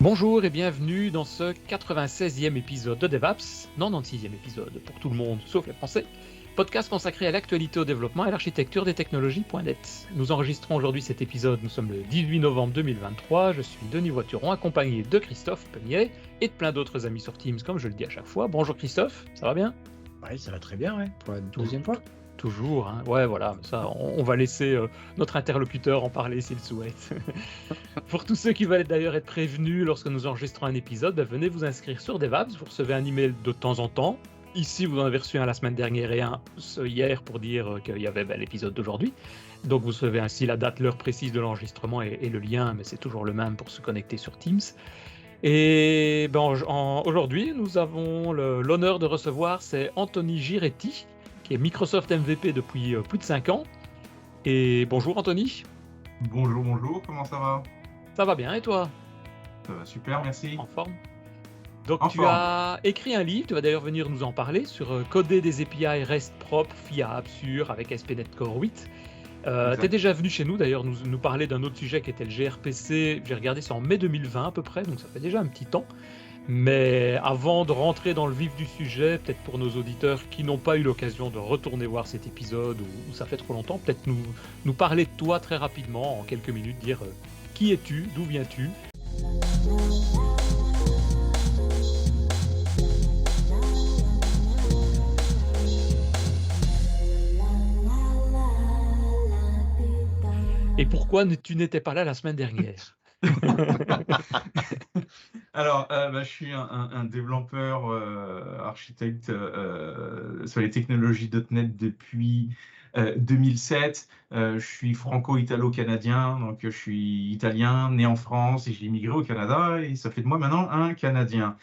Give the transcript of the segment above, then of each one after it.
Bonjour et bienvenue dans ce 96e épisode de DevApps, 96e épisode pour tout le monde sauf les Français, podcast consacré à l'actualité, au développement et à l'architecture des technologies.net. Nous enregistrons aujourd'hui cet épisode, nous sommes le 18 novembre 2023, je suis Denis Voituron accompagné de Christophe Pemier et de plein d'autres amis sur Teams comme je le dis à chaque fois. Bonjour Christophe, ça va bien ? Oui, ça va très bien, ouais, pour la deuxième fois. Toujours, hein. Ouais, voilà, ça, on va laisser notre interlocuteur en parler s'il souhaite. Pour tous ceux qui veulent d'ailleurs être prévenus lorsque nous enregistrons un épisode, venez vous inscrire sur DevApps, vous recevez un email de temps en temps. Ici, vous en avez reçu un la semaine dernière et un hier pour dire qu'il y avait l'épisode d'aujourd'hui. Donc vous recevez ainsi la date, l'heure précise de l'enregistrement et le lien, mais c'est toujours le même pour se connecter sur Teams. Et aujourd'hui, nous avons l'honneur de recevoir, c'est Anthony Giretti, qui est Microsoft MVP depuis plus de 5 ans. Et bonjour Anthony. Bonjour, comment ça va ? Ça va bien et toi ? Ça va super, merci. En forme ? Donc as écrit un livre, tu vas d'ailleurs venir nous en parler, sur coder des API REST propres, fiables, sûrs, avec ASP.NET Core 8. Tu es déjà venu chez nous d'ailleurs nous parler d'un autre sujet qui était le gRPC. J'ai regardé ça en mai 2020 à peu près, donc ça fait déjà un petit temps. Mais avant de rentrer dans le vif du sujet, peut-être pour nos auditeurs qui n'ont pas eu l'occasion de retourner voir cet épisode ou ça fait trop longtemps, peut-être nous parler de toi très rapidement, en quelques minutes, dire qui es-tu, d'où viens-tu ? Et pourquoi tu n'étais pas là la semaine dernière ? Alors, je suis un développeur architecte sur les technologies .NET depuis 2007. Je suis franco-italo-canadien, donc je suis italien, né en France et j'ai immigré au Canada et ça fait de moi maintenant un Canadien.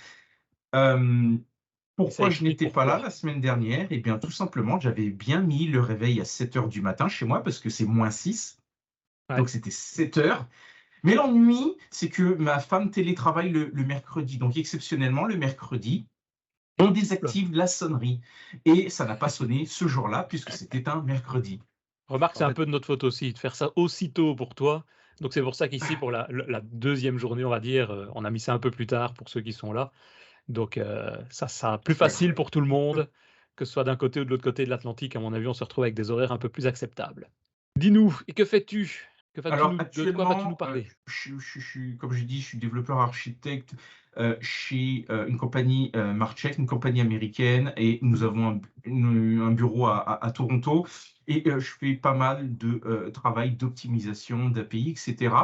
Pourquoi je n'étais pas là la semaine dernière ? Eh bien, tout simplement, j'avais bien mis le réveil à 7h du matin chez moi parce que c'est -6. Ouais. Donc, c'était 7h. Mais l'ennui, c'est que ma femme télétravaille le mercredi. Donc, exceptionnellement, le mercredi, on désactive la sonnerie. Et ça n'a pas sonné ce jour-là, puisque c'était un mercredi. Remarque, c'est un peu de notre faute aussi, de faire ça aussitôt pour toi. Donc, c'est pour ça qu'ici, pour la deuxième journée, on va dire, on a mis ça un peu plus tard pour ceux qui sont là. Donc, ça plus facile pour tout le monde, que ce soit d'un côté ou de l'autre côté de l'Atlantique. À mon avis, on se retrouve avec des horaires un peu plus acceptables. Dis-nous, et que fais-tu ? Alors, de quoi vas-tu nous parler ? Comme j'ai dit, je suis développeur architecte chez une compagnie Marcheck, une compagnie américaine, et nous avons un bureau à Toronto. Et je fais pas mal de travail d'optimisation d'API, etc.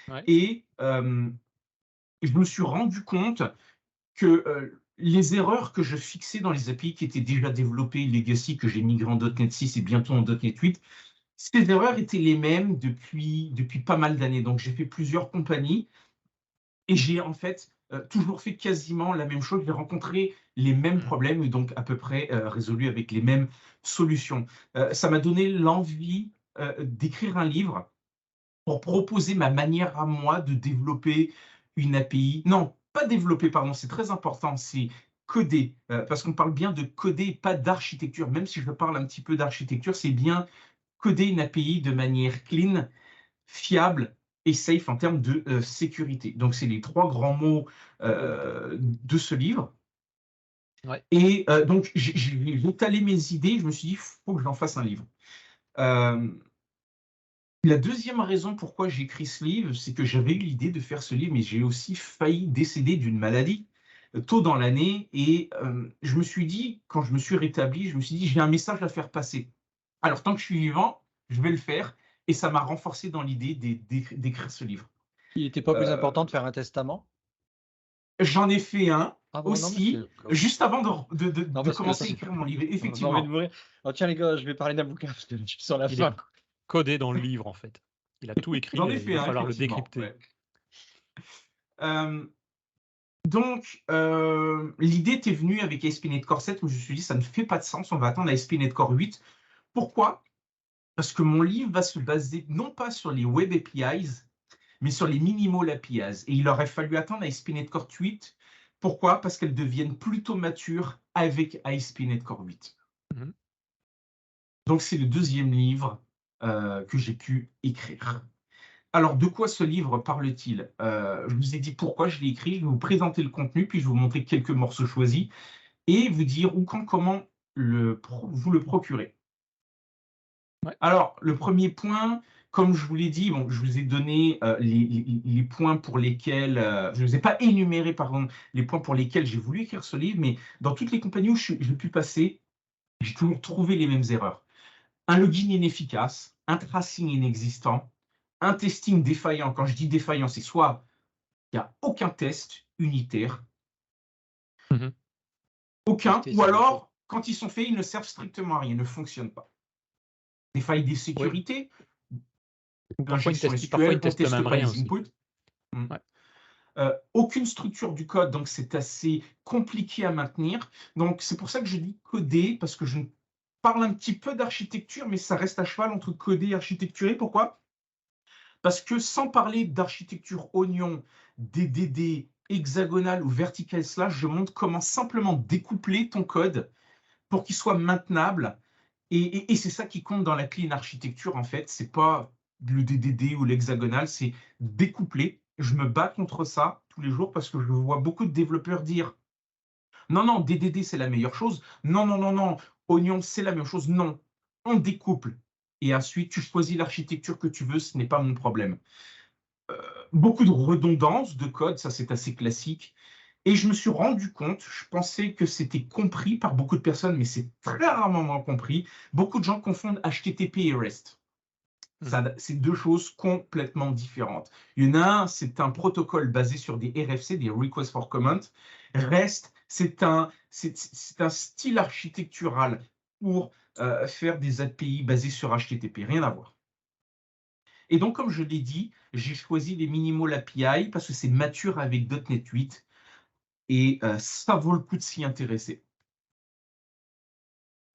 Ouais. Et je me suis rendu compte que les erreurs que je fixais dans les API qui étaient déjà développées, legacy, que j'ai migré en .NET 6 et bientôt en .NET 8, ces erreurs étaient les mêmes depuis pas mal d'années. Donc, j'ai fait plusieurs compagnies et j'ai en fait toujours fait quasiment la même chose. J'ai rencontré les mêmes problèmes et donc à peu près résolu avec les mêmes solutions. Ça m'a donné l'envie d'écrire un livre pour proposer ma manière à moi de développer une API. Non, pas développer, pardon, c'est très important, c'est coder, parce qu'on parle bien de coder, pas d'architecture. Même si je parle un petit peu d'architecture, c'est bien coder une API de manière clean, fiable et safe en termes de sécurité. Donc, c'est les 3 grands mots de ce livre. Ouais. Et donc, j'ai étalé mes idées, je me suis dit, il faut que j'en fasse un livre. La deuxième raison pourquoi j'ai écrit ce livre, c'est que j'avais eu l'idée de faire ce livre, mais j'ai aussi failli décéder d'une maladie tôt dans l'année. Et je me suis dit, quand je me suis rétabli, je me suis dit, j'ai un message à faire passer. Alors, tant que je suis vivant, je vais le faire. Et ça m'a renforcé dans l'idée d'écrire ce livre. Il n'était pas plus important de faire un testament ? J'en ai fait un aussi, non, juste avant de commencer à écrire mon livre. Effectivement. J'ai envie de mourir. Oh, tiens les gars, je vais parler d'un bouquin parce que je suis sur la fin. Codé dans le livre en fait. Il a tout écrit, J'en ai fait il va falloir le décrypter. Ouais. Donc, l'idée était venue avec ASP.NET Core 7, où je me suis dit, ça ne fait pas de sens, on va attendre ASP.NET Core 8. Pourquoi ? Parce que mon livre va se baser non pas sur les Web APIs, mais sur les Minimal APIs. Et il aurait fallu attendre ASP.NET Core 8. Pourquoi ? Parce qu'elles deviennent plutôt matures avec ASP.NET Core 8. Mm-hmm. Donc, c'est le deuxième livre que j'ai pu écrire. Alors, de quoi ce livre parle-t-il? Je vous ai dit pourquoi je l'ai écrit, je vais vous présenter le contenu, puis je vais vous montrer quelques morceaux choisis et vous dire où, quand, comment vous le procurer. Ouais. Alors, le premier point, comme je vous l'ai dit, bon, je vous ai donné les points pour lesquels, je ne vous ai pas énuméré, pardon, les points pour lesquels j'ai voulu écrire ce livre, mais dans toutes les compagnies où j'ai pu passer, j'ai toujours trouvé les mêmes erreurs. Un login inefficace, un tracing inexistant, un testing défaillant. Quand je dis défaillant, c'est soit il n'y a aucun test unitaire, Mhm. aucun, Tester, ou c'est une chose. alors, quand ils sont faits, ils ne servent strictement à rien, ils ne fonctionnent pas. Des failles de Oui. sécurité, Ou parfois, injection parfois, ils SQL, ne on ne testent teste même pas rien les aussi. inputs. Hmm. Ouais. Aucune structure du code, donc c'est assez compliqué à maintenir. Donc c'est pour ça que je dis coder, parce que je parle un petit peu d'architecture, mais ça reste à cheval entre coder et architecturer. Pourquoi? Parce que sans parler d'architecture oignon, DDD, hexagonale ou vertical slash, je montre comment simplement découpler ton code pour qu'il soit maintenable. Et c'est ça qui compte dans la clean architecture, en fait. C'est pas le DDD ou l'hexagonal, c'est découpler. Je me bats contre ça tous les jours parce que je vois beaucoup de développeurs dire non, non, DDD c'est la meilleure chose. Non, non, non, non, oignon c'est la meilleure chose. Non, on découple. Et ensuite, tu choisis l'architecture que tu veux, ce n'est pas mon problème. Beaucoup de redondance de code, ça c'est assez classique. Et je me suis rendu compte, je pensais que c'était compris par beaucoup de personnes, mais c'est très rarement compris. Beaucoup de gens confondent HTTP et REST. Mhm. C'est deux choses complètement différentes. Il y en a un, c'est un protocole basé sur des RFC, des Requests for Comment. REST, c'est un style architectural pour faire des API basés sur HTTP. Rien à voir. Et donc, comme je l'ai dit, j'ai choisi les Minimal API parce que c'est mature avec .NET 8 et ça vaut le coup de s'y intéresser.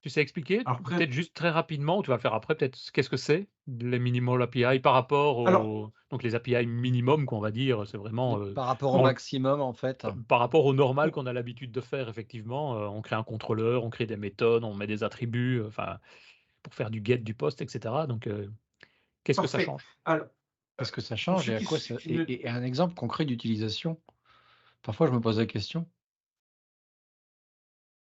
Tu sais expliquer, Alors, peut-être juste très rapidement, ou tu vas le faire après, peut-être qu'est-ce que c'est les minimal API par rapport alors, aux donc les API minimum qu'on va dire, c'est vraiment, Par rapport au bon, maximum, en fait. par rapport au normal qu'on a l'habitude de faire effectivement, on crée un contrôleur, on crée des méthodes, on met des attributs, enfin pour faire du get, du post et cetera donc qu'est-ce que ça parfait. change? Alors, Qu'est-ce que ça pour change ceux et à qui quoi ça ne et un exemple concret d'utilisation? Parfois, je me pose la question.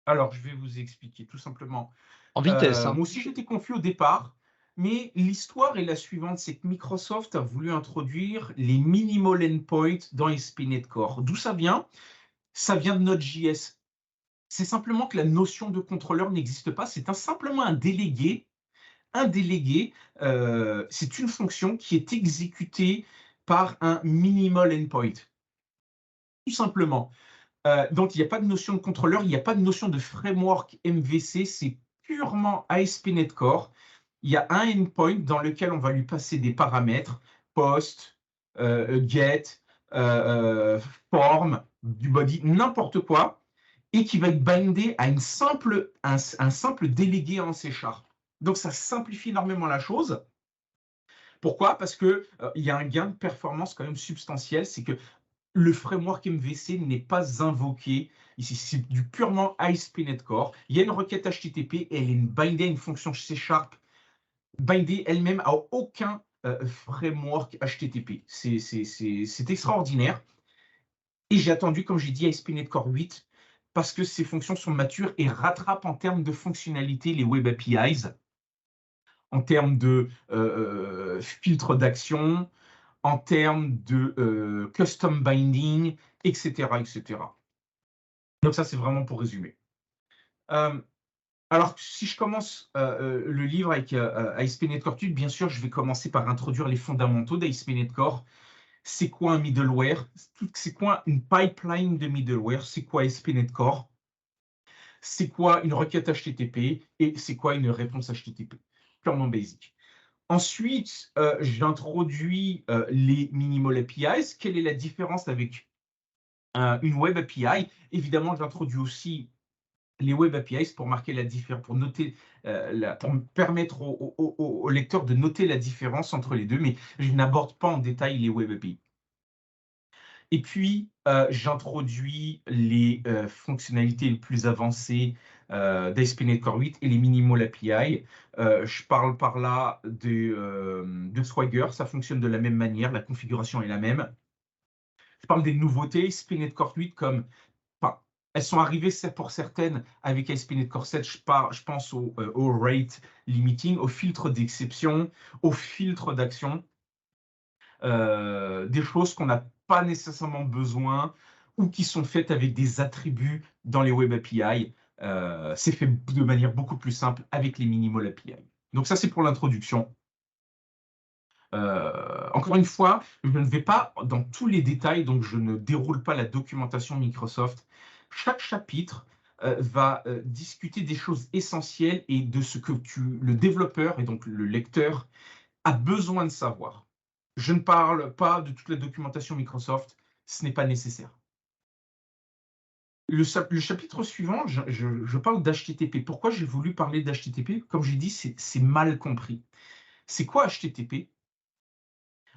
Alors, je vais vous expliquer tout simplement. En vitesse, hein. Moi aussi, j'étais confus au départ, mais l'histoire est la suivante, c'est que Microsoft a voulu introduire les minimal endpoints dans ASP.NET Core. D'où ça vient? Ça vient de Node.js. C'est simplement que la notion de contrôleur n'existe pas, c'est simplement un délégué. Un délégué, c'est une fonction qui est exécutée par un minimal endpoint. Tout simplement. Donc, il n'y a pas de notion de contrôleur, il n'y a pas de notion de framework MVC, c'est purement ASP.NET Core. Il y a un endpoint dans lequel on va lui passer des paramètres, post, get, euh, euh, form, du body, n'importe quoi, et qui va être bindé à un simple délégué en C#. Donc, ça simplifie énormément la chose. Pourquoi? Parce qu'il y a un gain de performance quand même substantiel, c'est que le framework MVC n'est pas invoqué. Ici, c'est du purement ASP.NET Core. Il y a une requête HTTP, elle est bindée à une fonction C#, bindée elle-même à aucun framework HTTP. C'est extraordinaire. Et j'ai attendu, comme j'ai dit, ASP.NET Core 8 parce que ces fonctions sont matures et rattrapent en termes de fonctionnalité les Web APIs, en termes de filtre d'action, en termes de custom binding, etc., etc. Donc ça, c'est vraiment pour résumer. Alors, si je commence le livre avec ASP.NET Core Tude, bien sûr, je vais commencer par introduire les fondamentaux d'ASP.NET Core. C'est quoi un middleware? C'est quoi une pipeline de middleware? C'est quoi ASP.NET Core? C'est quoi une requête HTTP? Et c'est quoi une réponse HTTP? Purement basique. Ensuite, j'introduis les minimal APIs. Quelle est la différence avec une Web API? Évidemment, j'introduis aussi les Web APIs pour marquer la différence, pour noter, pour permettre au lecteur de noter la différence entre les deux, mais je n'aborde pas en détail les Web API. Et puis, j'introduis les fonctionnalités les plus avancées d'ASP.NET Core 8 et les Minimal API. Je parle par là de Swagger, ça fonctionne de la même manière, la configuration est la même. Je parle des nouveautés ASP.NET Core 8 comme, enfin, elles sont arrivées pour certaines avec ASP.NET Core 7, je pense au rate limiting, au filtre d'exception, au filtre d'action. Des choses qu'on n'a pas nécessairement besoin ou qui sont faites avec des attributs dans les Web API. C'est fait de manière beaucoup plus simple avec les Minimal API. Donc ça, c'est pour l'introduction. Encore une fois, je ne vais pas dans tous les détails, donc je ne déroule pas la documentation Microsoft. Chaque chapitre va discuter des choses essentielles et de ce que le développeur et donc le lecteur a besoin de savoir. Je ne parle pas de toute la documentation Microsoft, ce n'est pas nécessaire. Le chapitre suivant, je parle d'HTTP. Pourquoi j'ai voulu parler d'HTTP? Comme j'ai dit, c'est mal compris. C'est quoi HTTP?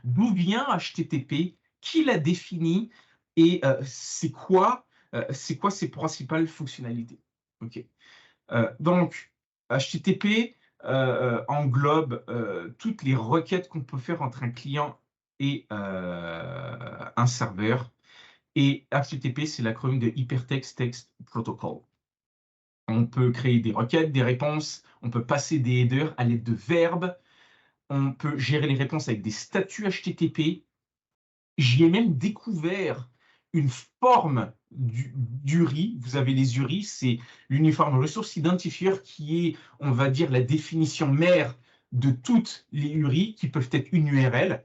D'où vient HTTP? Qui l'a défini? Et c'est quoi ses principales fonctionnalités? Ok. Donc, HTTP englobe toutes les requêtes qu'on peut faire entre un client et un serveur. Et HTTP, c'est l'acronyme de Hypertext Text Protocol. On peut créer des requêtes, des réponses, on peut passer des headers à l'aide de verbes, on peut gérer les réponses avec des statuts HTTP. J'y ai même découvert une forme d'URI. Vous avez les URI, c'est l'Uniform Resource Identifier qui est, on va dire, la définition mère de toutes les URI qui peuvent être une URL,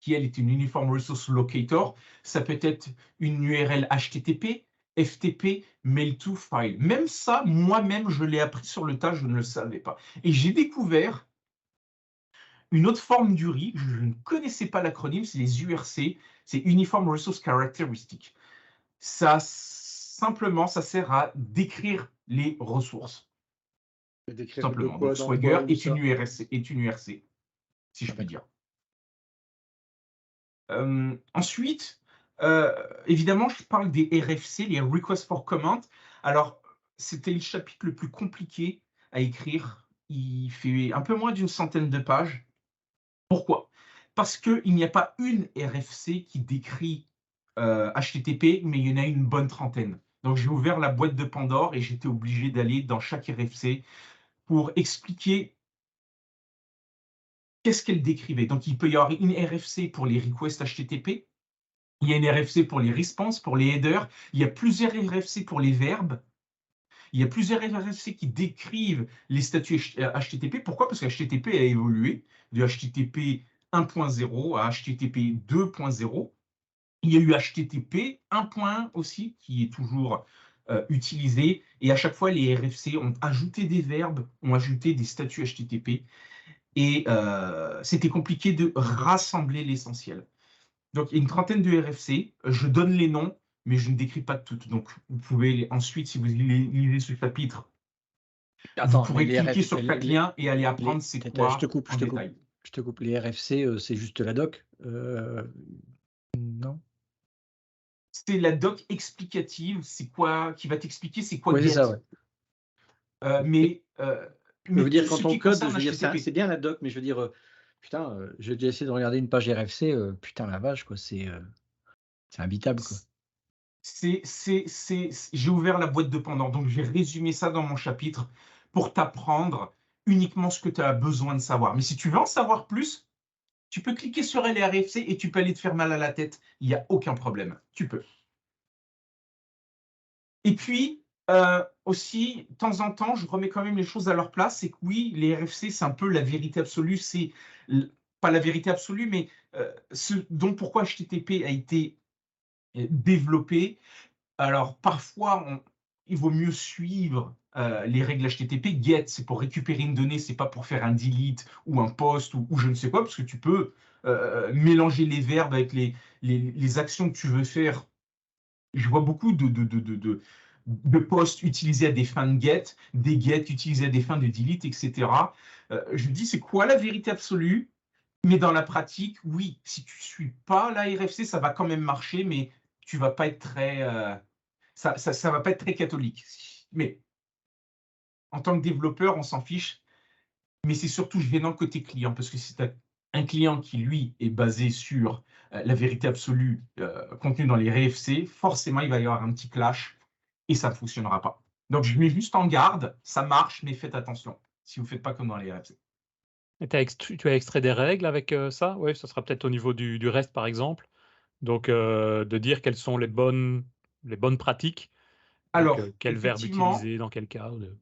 qui elle est une Uniform Resource Locator. Ça peut être une URL HTTP, FTP, Mail-to, File. Même ça, moi-même, je l'ai appris sur le tas, je ne le savais pas. Et j'ai découvert une autre forme d'URI, je ne connaissais pas l'acronyme, c'est les URC, c'est Uniform Resource Characteristic. Ça, simplement, ça sert à décrire les ressources. Décrire Simplement. de quoi, Donc, dans Swagger quoi, où est ça? une URC, si je puis dire. Ensuite, évidemment, je parle des RFC, les Requests for Comment. Alors, c'était le chapitre le plus compliqué à écrire. Il fait un peu moins d'une centaine de pages. Pourquoi? Parce qu'il n'y a pas une RFC qui décrit HTTP, mais il y en a une bonne trentaine. Donc j'ai ouvert la boîte de Pandore et j'étais obligé d'aller dans chaque RFC pour expliquer qu'est-ce qu'elle décrivait. Donc il peut y avoir une RFC pour les requests HTTP, il y a une RFC pour les responses, pour les headers, il y a plusieurs RFC pour les verbes, il y a plusieurs RFC qui décrivent les statuts HTTP. Pourquoi? Parce que HTTP a évolué de HTTP 1.0 à HTTP 2.0. Il y a eu HTTP 1.1 aussi, qui est toujours utilisé. Et à chaque fois, les RFC ont ajouté des verbes, ont ajouté des statuts HTTP. Et c'était compliqué de rassembler l'essentiel. Donc, il y a une trentaine de RFC. Je donne les noms, mais je ne décris pas toutes. Donc, vous pouvez ensuite, si vous lisez ce chapitre, vous Attends, pourrez les cliquer RF, sur chaque lien et aller apprendre c'est je te quoi coupe, en détail. je te coupe. Les RFC, c'est juste la doc? Non? C'est la doc explicative, c'est quoi, qui va t'expliquer c'est quoi Oui, c'est GET. ça, ouais. Mais Je veux dire, tout ce quand on qui code, je concerne veux dire, c'est HTTP, bien la doc, mais je veux dire, putain, j'ai déjà essayé de regarder une page RFC, putain la vache, quoi, c'est imbitable, quoi. j'ai ouvert la boîte de Pandore, donc j'ai résumé ça dans mon chapitre pour t'apprendre uniquement ce que tu as besoin de savoir. Mais si tu veux en savoir plus, tu peux cliquer sur LRFC et tu peux aller te faire mal à la tête. Il n'y a aucun problème. Tu peux. Et puis, aussi, de temps en temps, je remets quand même les choses à leur place. C'est que oui, les RFC, c'est un peu la vérité absolue. C'est pas la vérité absolue, mais ce dont pourquoi HTTP a été développé. Alors, parfois, il vaut mieux suivre les règles HTTP. GET, c'est pour récupérer une donnée, c'est pas pour faire un delete ou un post ou je ne sais quoi, parce que tu peux mélanger les verbes avec les actions que tu veux faire. Je vois beaucoup de posts utilisés à des fins de get, des get utilisés à des fins de delete, etc. Je dis, c'est quoi la vérité absolue? Mais dans la pratique, oui, si tu ne suis pas la RFC, ça va quand même marcher, mais tu vas pas être très, ça va pas être très catholique. Mais en tant que développeur, on s'en fiche. Mais c'est surtout gênant côté client, parce que si tu as un client qui, lui, est basé sur la vérité absolue contenue dans les RFC, forcément, il va y avoir un petit clash et ça ne fonctionnera pas. Donc, je mets juste en garde, ça marche, mais faites attention si vous ne faites pas comme dans les RFC. Et tu as extrait des règles avec, ça? Oui, ça sera peut-être au niveau du REST, par exemple. Donc, de dire quelles sont les bonnes pratiques. Donc, Alors, quel verbe effectivement, utiliser, dans quel cas de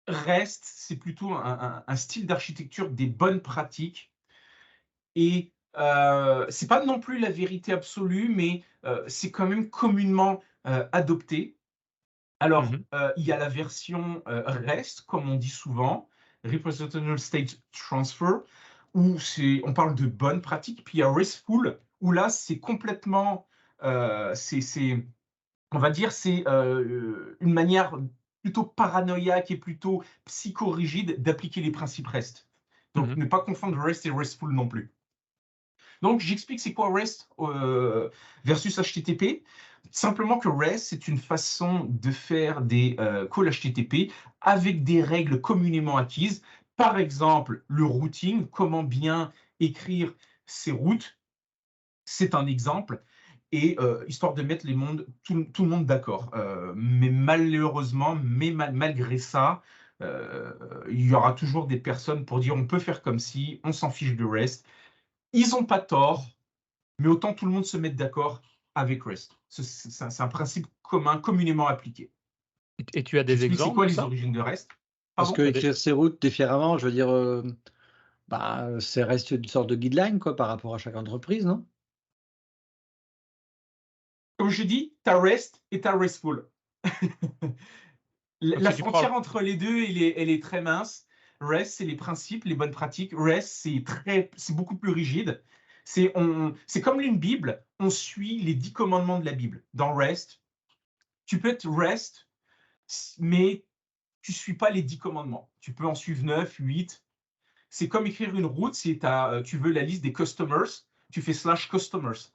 REST, c'est plutôt un style d'architecture des bonnes pratiques. Et c'est pas non plus la vérité absolue, mais c'est quand même communément adopté. Alors, Mmh. il y a la version REST, comme on dit souvent, Representational State Transfer, où on parle de bonnes pratiques, puis il y a RESTful, où là, c'est complètement, on va dire, c'est une manière plutôt paranoïaque et plutôt psychorigide d'appliquer les principes REST. Donc, Mmh. ne pas confondre REST et RESTful non plus. Donc, j'explique c'est quoi REST versus HTTP. Simplement que REST, c'est une façon de faire des calls HTTP avec des règles communément acquises. Par exemple, le routing, comment bien écrire ses routes, c'est un exemple. Et histoire de mettre tout le monde d'accord. Mais malheureusement, malgré ça, il y aura toujours des personnes pour dire on peut faire comme si, on s'en fiche de REST. Ils n'ont pas tort, mais autant tout le monde se mette d'accord avec REST. C'est un principe commun, communément appliqué. Et tu as des J'explique c'est exemples quoi de les ça? origines de REST. Parce Pardon? que écrire ses routes différemment, je veux dire, bah, c'est reste une sorte de guideline quoi, par rapport à chaque entreprise, non? Comme je dis, tu as REST et tu as RESTful. Donc La si tu prends frontière entre les deux, elle est très mince. REST, c'est les principes, les bonnes pratiques. REST, c'est beaucoup plus rigide. C'est comme une Bible, on suit les 10 commandements de la Bible. Dans REST, tu peux être REST, mais tu ne suis pas les 10 commandements. Tu peux en suivre 9, 8. C'est comme écrire une route, si tu veux la liste des customers, tu fais /customers.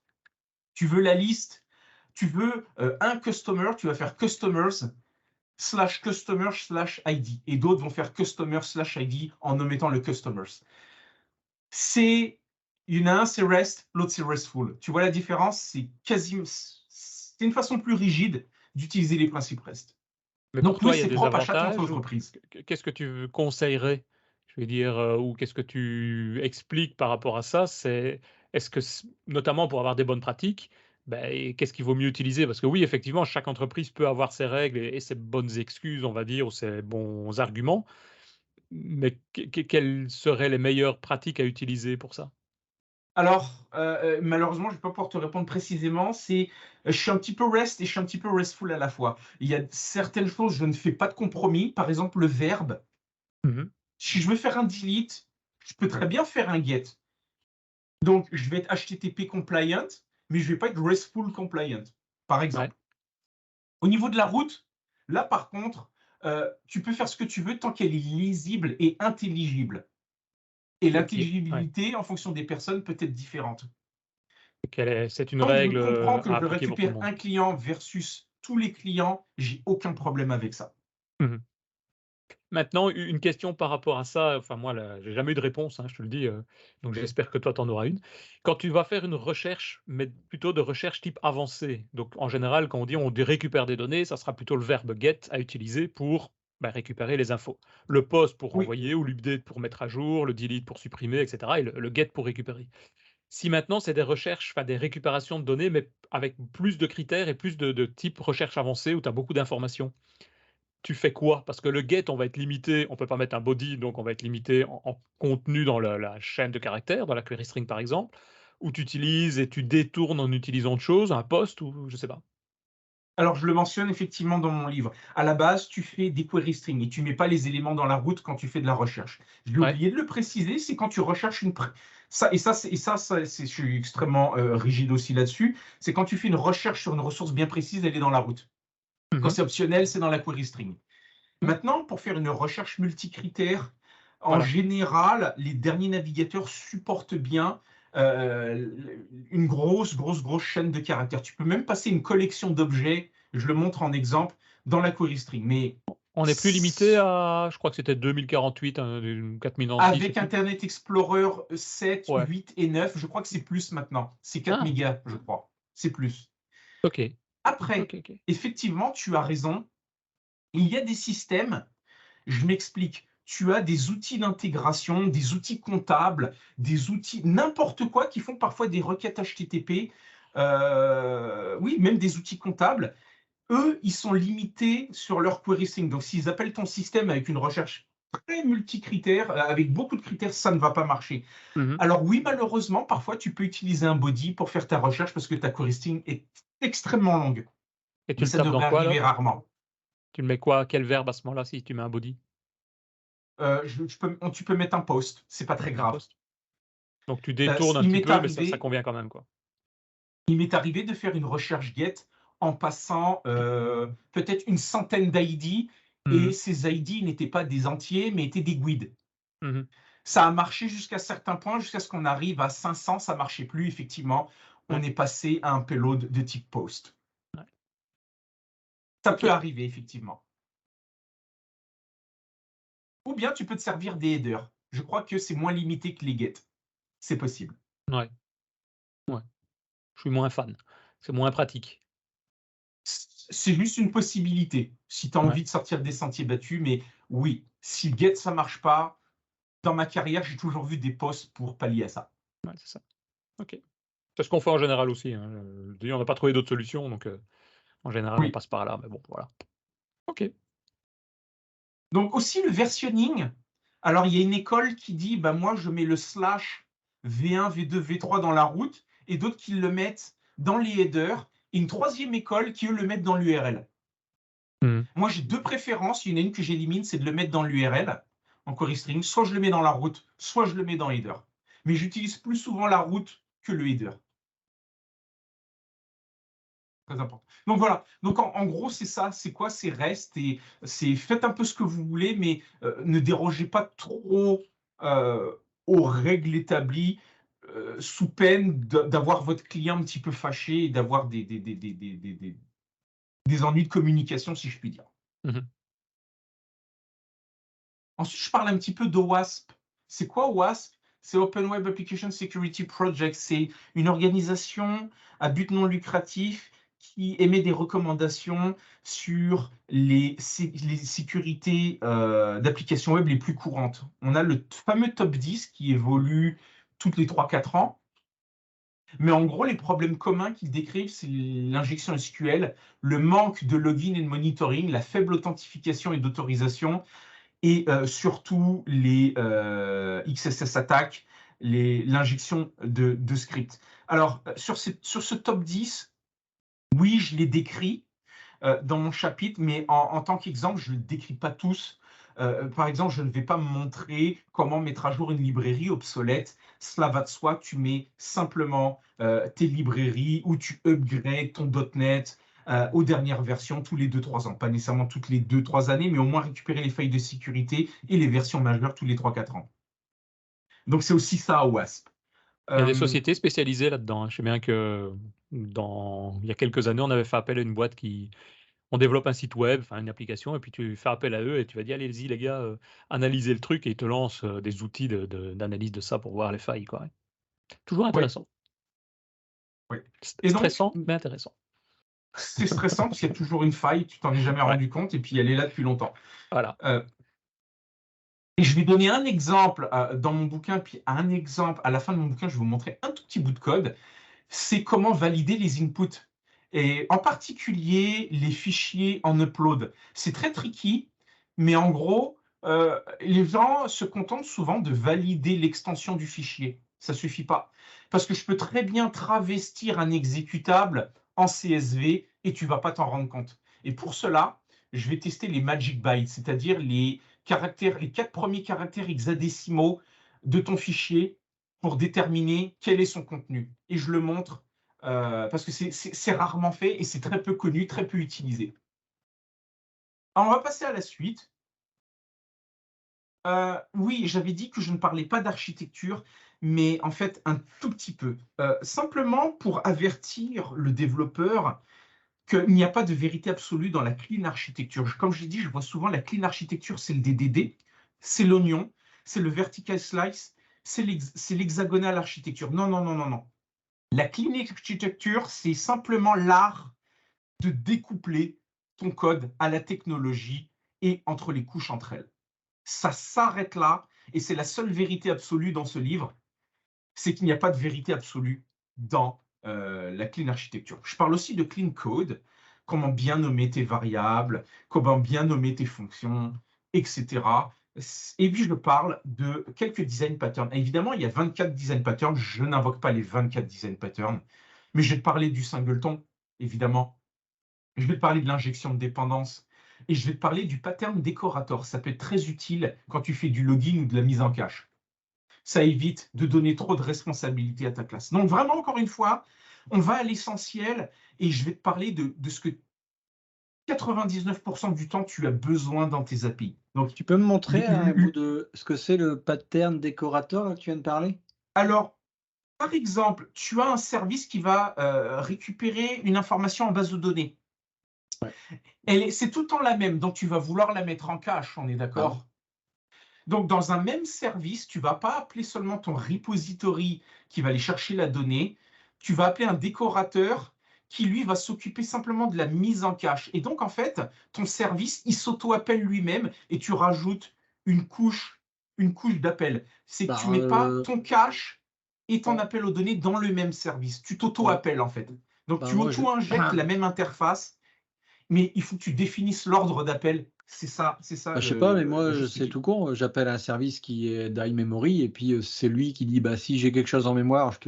Tu veux la liste, tu veux un customer, tu vas faire customers /customer/ID. Et d'autres vont faire customer/ID en omettant le customers. Il y en a un, c'est REST, l'autre, c'est RESTful. Tu vois la différence? C'est une façon plus rigide d'utiliser les principes REST. Mais pour Donc oui, toi, il y a c'est des propre à chaque avantages ou entreprise. qu'est-ce que tu conseillerais? Je veux dire, ou qu'est-ce que tu expliques par rapport à ça? Est-ce que notamment pour avoir des bonnes pratiques, ben, qu'est-ce qu'il vaut mieux utiliser? Parce que oui, effectivement, chaque entreprise peut avoir ses règles et ses bonnes excuses, on va dire, ou ses bons arguments, mais quelles seraient les meilleures pratiques à utiliser pour ça? Alors, malheureusement, je ne vais pas pouvoir te répondre précisément. Je suis un petit peu REST et je suis un petit peu RESTful à la fois. Il y a certaines choses, je ne fais pas de compromis. Par exemple, le verbe. Mmh. Si je veux faire un delete, je peux très bien faire un get. Donc, je vais être HTTP compliant, mais je ne vais pas être RESTful compliant, par Ouais, exemple. Au niveau de la route, là, par contre, tu peux faire ce que tu veux tant qu'elle est lisible et intelligible. Et OK, ouais. l'intelligibilité, en fonction des personnes, peut être différente. C'est une Tant que je règle, comprends que à je appliquer pour tout le récupère monde. un client versus tous les clients, j'ai aucun problème avec ça. Mmh. Maintenant, une question par rapport à ça, enfin moi là, j'ai jamais eu de réponse, hein, je te le dis, donc j'espère que toi tu en auras une. Quand tu vas faire une recherche, mais plutôt de recherche type avancée, donc en général quand on dit récupère des données, ça sera plutôt le verbe get à utiliser pour, bah, récupérer les infos. Le post pour Oui. renvoyer ou l'update pour mettre à jour, le delete pour supprimer et cetera et le get pour récupérer. Si maintenant c'est des recherches, enfin des récupérations de données, mais avec plus de critères et plus de type recherche avancée où tu as beaucoup d'informations. Tu fais quoi? Parce que le get, on va être limité, on peut pas mettre un body, donc on va être limité en contenu dans la chaîne de caractères, dans la query string par exemple, ou tu utilises et tu détournes en utilisant autre chose, un post ou je sais pas. Alors, je le mentionne effectivement dans mon livre. À la base, tu fais des query strings et tu mets pas les éléments dans la route quand tu fais de la recherche. J'ai Ouais. oublié de le préciser, c'est quand tu recherches ça, je suis extrêmement rigide aussi là-dessus. C'est quand tu fais une recherche sur une ressource bien précise, elle est dans la route. Quand Mmh. c'est optionnel, c'est dans la query string. Ouais. Maintenant, pour faire une recherche multicritère, En Voilà. général, les derniers navigateurs supportent bien une grosse chaîne de caractères. Tu peux même passer une collection d'objets, je le montre en exemple, dans la query string. Mais On est plus limité à, je crois que c'était 2048, 4006, je sais avec plus. Internet Explorer 7, Ouais. 8 et 9, je crois que c'est plus maintenant. C'est 4 Ah, mégas, je crois. C'est plus. ok. Après, Ok, ok. effectivement, tu as raison. Il y a des systèmes, je m'explique. Tu as des outils d'intégration, des outils comptables, des outils, n'importe quoi, qui font parfois des requêtes HTTP. Oui, même des outils comptables. Eux, ils sont limités sur leur query string. Donc, s'ils appellent ton système avec une recherche très multicritère, avec beaucoup de critères, ça ne va pas marcher. Mhm. Alors oui, malheureusement, parfois, tu peux utiliser un body pour faire ta recherche parce que ta query string est extrêmement longue. Et tu Mais le ça tapes dans devrait quoi arriver alors? rarement. Tu le mets quoi? Quel verbe à ce moment-là si tu mets un body? Tu peux mettre un post, c'est pas très Un grave. post. Donc tu détournes un Il petit m'est peu, mais ça arrivé, convient quand même, quoi. il m'est arrivé de faire une recherche get en passant peut-être une centaine d'ID et Mhm. ces ID n'étaient pas des entiers, mais étaient des guides. Mhm. Ça a marché jusqu'à certains points, jusqu'à ce qu'on arrive à 500, ça marchait plus, effectivement. On Ouais. est passé à un payload de type post. Ouais. Ça Ok. peut arriver, effectivement. Ou bien tu peux te servir des headers. Je crois que c'est moins limité que les get. C'est possible. Ouais. Ouais. Je suis moins fan. C'est moins pratique. C'est juste une possibilité. Si tu as Ouais. envie de sortir des sentiers battus, mais oui, si le get ça marche pas, dans ma carrière, j'ai toujours vu des posts pour pallier à ça. Ouais, c'est ça. Ok. C'est ce qu'on fait en général aussi, hein. Je dis, on n'a pas trouvé d'autres solutions, donc en général, on Oui. passe par là. Mais bon, voilà. Ok. Donc aussi le versionning. Alors il y a une école qui dit, bah moi je mets le slash V1, V2, V3 dans la route, et d'autres qui le mettent dans les headers, et une troisième école qui eux le mettent dans l'URL. Mhm. Moi j'ai deux préférences, il y en a une que j'élimine, c'est de le mettre dans l'URL en query string, soit je le mets dans la route, soit je le mets dans header. Mais j'utilise plus souvent la route que le header. Très important. Donc voilà. Donc en gros, c'est ça. C'est quoi? C'est REST et c'est faites un peu ce que vous voulez, mais ne dérogez pas trop euh, aux règles établies sous peine d'avoir votre client un petit peu fâché et d'avoir des ennuis de communication, si je puis dire. Mhm. Ensuite, je parle un petit peu d'OWASP. C'est quoi OWASP? C'est Open Web Application Security Project. C'est une organisation à but non lucratif qui émet des recommandations sur les sécurités d'applications web les plus courantes. On a le fameux top 10 qui évolue toutes les 3-4 ans. Mais en gros, les problèmes communs qu'ils décrivent, c'est l'injection SQL, le manque de login et de monitoring, la faible authentification et d'autorisation, et surtout les XSS attaques, l'injection de scripts. Alors, sur ce top 10, oui, je les décris dans mon chapitre, mais en tant qu'exemple, je ne le décris pas tous. Par exemple, je ne vais pas me montrer comment mettre à jour une librairie obsolète. Cela va de soi, tu mets simplement tes librairies ou tu upgrades ton .NET aux dernières versions tous les 2-3 ans. Pas nécessairement toutes les 2-3 années, mais au moins récupérer les failles de sécurité et les versions majeures tous les 3-4 ans. Donc c'est aussi ça WASP. Il y a des Euh, sociétés spécialisées là-dedans, hein. Je sais bien que il y a quelques années, on avait fait appel à une boîte on développe un site web, enfin une application, et puis tu fais appel à eux et tu vas dire, allez-y les gars, analysez le truc et ils te lancent des outils d'analyse de ça pour voir les failles, quoi. Ouais. Toujours oui, intéressant. oui. Et donc, Stressant, mais intéressant. c'est stressant parce qu'il y a toujours une faille, tu t'en es jamais Ouais, rendu compte, et puis elle est là depuis longtemps. voilà. Euh, Et je vais donner un exemple dans mon bouquin, puis un exemple à la fin de mon bouquin, je vais vous montrer un tout petit bout de code. C'est comment valider les inputs. Et en particulier, les fichiers en upload. C'est très tricky, mais en gros, les gens se contentent souvent de valider l'extension du fichier. Ça ne suffit pas. Parce que je peux très bien travestir un exécutable en CSV et tu ne vas pas t'en rendre compte. Et pour cela, je vais tester les magic bytes, c'est-à-dire les 4 premiers caractères hexadécimaux de ton fichier pour déterminer quel est son contenu. Et je le montre parce que c'est rarement fait et c'est très peu connu, très peu utilisé. Alors, on va passer à la suite. Oui, j'avais dit que je ne parlais pas d'architecture, mais en fait un tout petit peu. Simplement pour avertir le développeur qu'il n'y a pas de vérité absolue dans la clean architecture. Comme je l'ai dit, je vois souvent la clean architecture, c'est le DDD, c'est l'oignon, c'est le vertical slice, c'est l'hexagonal architecture. Non, non, non, non, non. La clean architecture, c'est simplement l'art de découpler ton code à la technologie et entre les couches entre elles. Ça s'arrête là, et c'est la seule vérité absolue dans ce livre, c'est qu'il n'y a pas de vérité absolue dans la clean architecture. Je parle aussi de clean code, comment bien nommer tes variables, comment bien nommer tes fonctions, etc. Et puis je parle de quelques design patterns. Évidemment, il y a 24 design patterns, je n'invoque pas les 24 design patterns, mais je vais te parler du singleton, évidemment. Je vais te parler de l'injection de dépendance, et je vais te parler du pattern décorator. Ça peut être très utile quand tu fais du login ou de la mise en cache. Ça évite de donner trop de responsabilités à ta classe. Donc vraiment, encore une fois, on va à l'essentiel, et je vais te parler de ce que 99% du temps tu as besoin dans tes API. Donc, Tu peux me montrer un bout de ce que c'est le pattern décorateur là, que tu viens de parler? alors, par exemple, tu as un service qui va récupérer une information en base de données. Ouais. C'est tout le temps la même, donc tu vas vouloir la mettre en cache, on est Ah, d'accord? Donc, dans un même service, tu ne vas pas appeler seulement ton repository qui va aller chercher la donnée, tu vas appeler un décorateur qui, lui, va s'occuper simplement de la mise en cache. Et donc, en fait, ton service, il s'auto-appelle lui-même, et tu rajoutes une couche d'appel. C'est que tu bah, ne mets pas ton cache et ton ouais. appel aux données dans le même service. Tu Ouais. t'auto-appelles, en fait. Donc, Bah, tu moi, auto-injectes la même interface, mais il faut que tu définisses l'ordre d'appel. C'est ça bah, je sais pas, mais la moi, chose qui est c'est clé. tout con. J'appelle un service qui est d'iMemory et puis c'est lui qui dit bah, si j'ai quelque chose en mémoire, je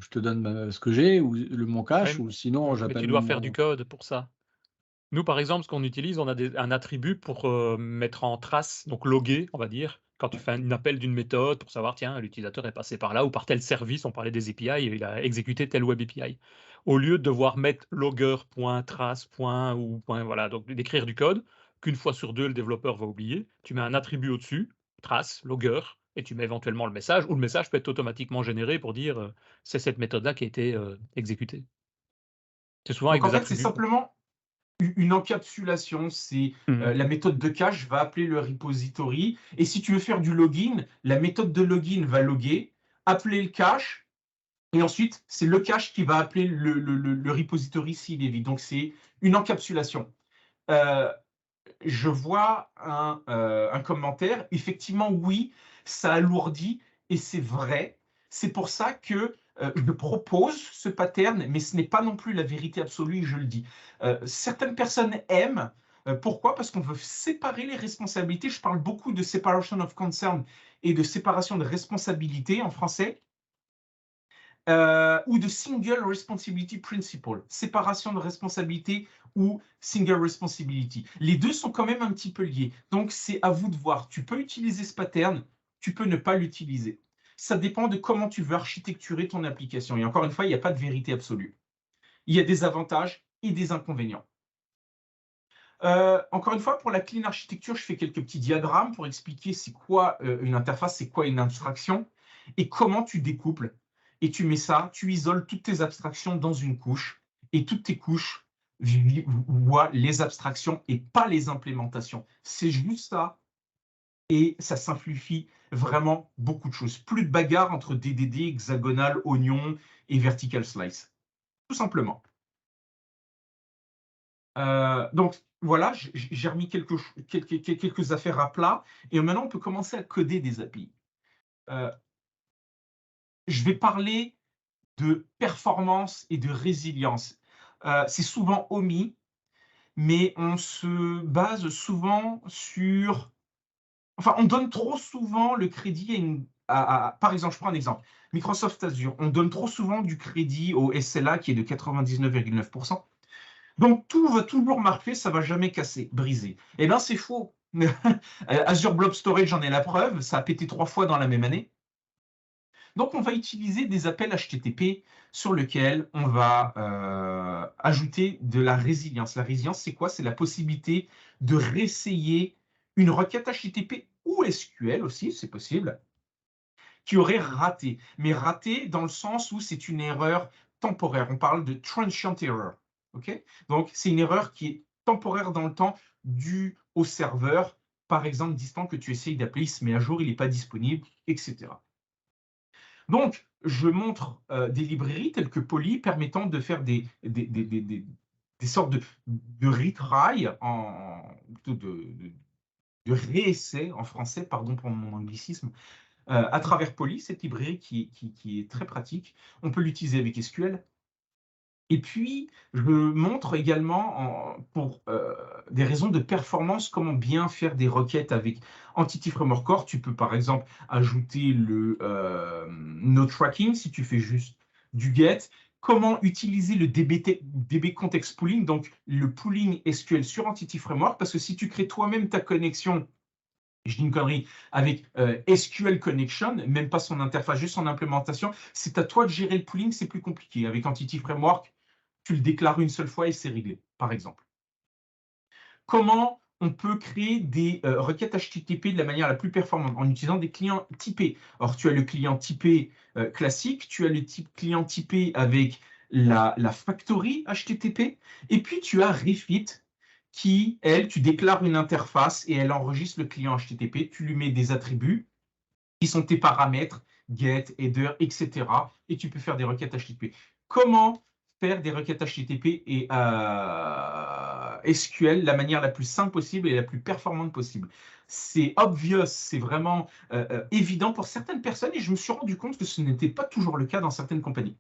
te donne ce que j'ai ou mon Ouais, cache, ou sinon mais j'appelle tu dois faire du mon. code pour ça. Nous, par exemple, ce qu'on utilise, on a un attribut pour mettre en trace, donc loguer, on va dire, quand tu fais un appel d'une méthode pour savoir, tiens, l'utilisateur est passé par là ou par tel service, on parlait des API, il a exécuté tel web API. Au lieu de devoir mettre logger.trace. Ou point, voilà, donc d'écrire du code, qu'une fois sur deux, le développeur va oublier, tu mets un attribut au-dessus, trace, logger, et tu mets éventuellement le message, ou le message peut être automatiquement généré pour dire c'est cette méthode-là qui a été exécutée. C'est souvent avec Donc en des fait, c'est attributs, quoi. simplement une encapsulation. C'est Mhm. la méthode de cache va appeler le repository. Et si tu veux faire du login, la méthode de login va loguer, appeler le cache, et ensuite, c'est le cache qui va appeler le repository s'il est vide. Donc c'est une encapsulation. Euh, je vois un commentaire. Effectivement, oui, ça alourdit, et c'est vrai. C'est pour ça que je propose ce pattern, mais ce n'est pas non plus la vérité absolue, je le dis. Certaines personnes aiment. Pourquoi? Parce qu'on veut séparer les responsabilités. Je parle beaucoup de separation of concern et de séparation de responsabilité en français. Ou de single responsibility principle, séparation de responsabilité ou single responsibility. Les deux sont quand même un petit peu liés. Donc, c'est à vous de voir. Tu peux utiliser ce pattern, tu peux ne pas l'utiliser. Ça dépend de comment tu veux architecturer ton application. Et encore une fois, il n'y a pas de vérité absolue. Il y a des avantages et des inconvénients. Encore une fois, pour la clean architecture, je fais quelques petits diagrammes pour expliquer c'est quoi une interface, c'est quoi une abstraction, et comment tu découples. Et tu mets ça, tu isoles toutes tes abstractions dans une couche, et toutes tes couches voient les abstractions et pas les implémentations. C'est juste ça, et ça simplifie vraiment beaucoup de choses. Plus de bagarre entre DDD, hexagonal, oignon et vertical slice. Tout simplement. Donc voilà, j'ai remis quelques affaires à plat, et maintenant on peut commencer à coder des API. Euh, je vais parler de performance et de résilience. C'est souvent omis, mais on se base souvent sur... Enfin, on donne trop souvent le crédit par exemple, je prends un exemple. Microsoft Azure, on donne trop souvent du crédit au SLA qui est de 99,9%. Donc tout va toujours marcher, ça va jamais casser, briser. Eh bien, c'est faux. Azure Blob Storage, j'en ai la preuve, ça a pété 3 fois dans la même année. Donc on va utiliser des appels HTTP sur lesquels on va ajouter de la résilience. La résilience, c'est quoi? C'est la possibilité de réessayer une requête HTTP ou ou SQL aussi, c'est possible, qui aurait raté. Mais raté dans le sens où c'est une erreur temporaire. On parle de transient error. Okay, donc, c'est une erreur qui est temporaire dans le temps due au serveur, par exemple, distant que tu essayes d'appeler, il se met à jour, il n'est pas disponible, etc. Donc, je montre des librairies telles que Poly permettant de faire des sortes de retry, de réessai en français, pardon pour mon anglicisme, à travers Poly, cette librairie qui est très pratique. On peut l'utiliser avec SQL. Et puis, je montre également, pour des raisons de performance, comment bien faire des requêtes avec Entity Framework Core. Tu peux, par exemple, ajouter le no tracking si tu fais juste du get. Comment utiliser le DB Context Pooling, donc le pooling SQL sur Entity Framework, parce que si tu crées toi-même ta connexion, je dis une connerie, avec SQL Connection, même pas son interface, juste son implémentation, c'est à toi de gérer le pooling, c'est plus compliqué. Avec Entity Framework, tu le déclares une seule fois et c'est réglé, par exemple. Comment on peut créer des requêtes HTTP de la manière la plus performante en utilisant des clients typés. Alors, tu as le client typé classique, tu as le client typé avec la factory HTTP, et puis tu as Refit qui, elle, tu déclares une interface et elle enregistre le client HTTP, tu lui mets des attributs qui sont tes paramètres, get, header, etc. Et tu peux faire des requêtes HTTP. Comment faire des requêtes HTTP et SQL de la manière la plus simple possible et la plus performante possible? C'est obvious, c'est vraiment évident pour certaines personnes et je me suis rendu compte que ce n'était pas toujours le cas dans certaines compagnies.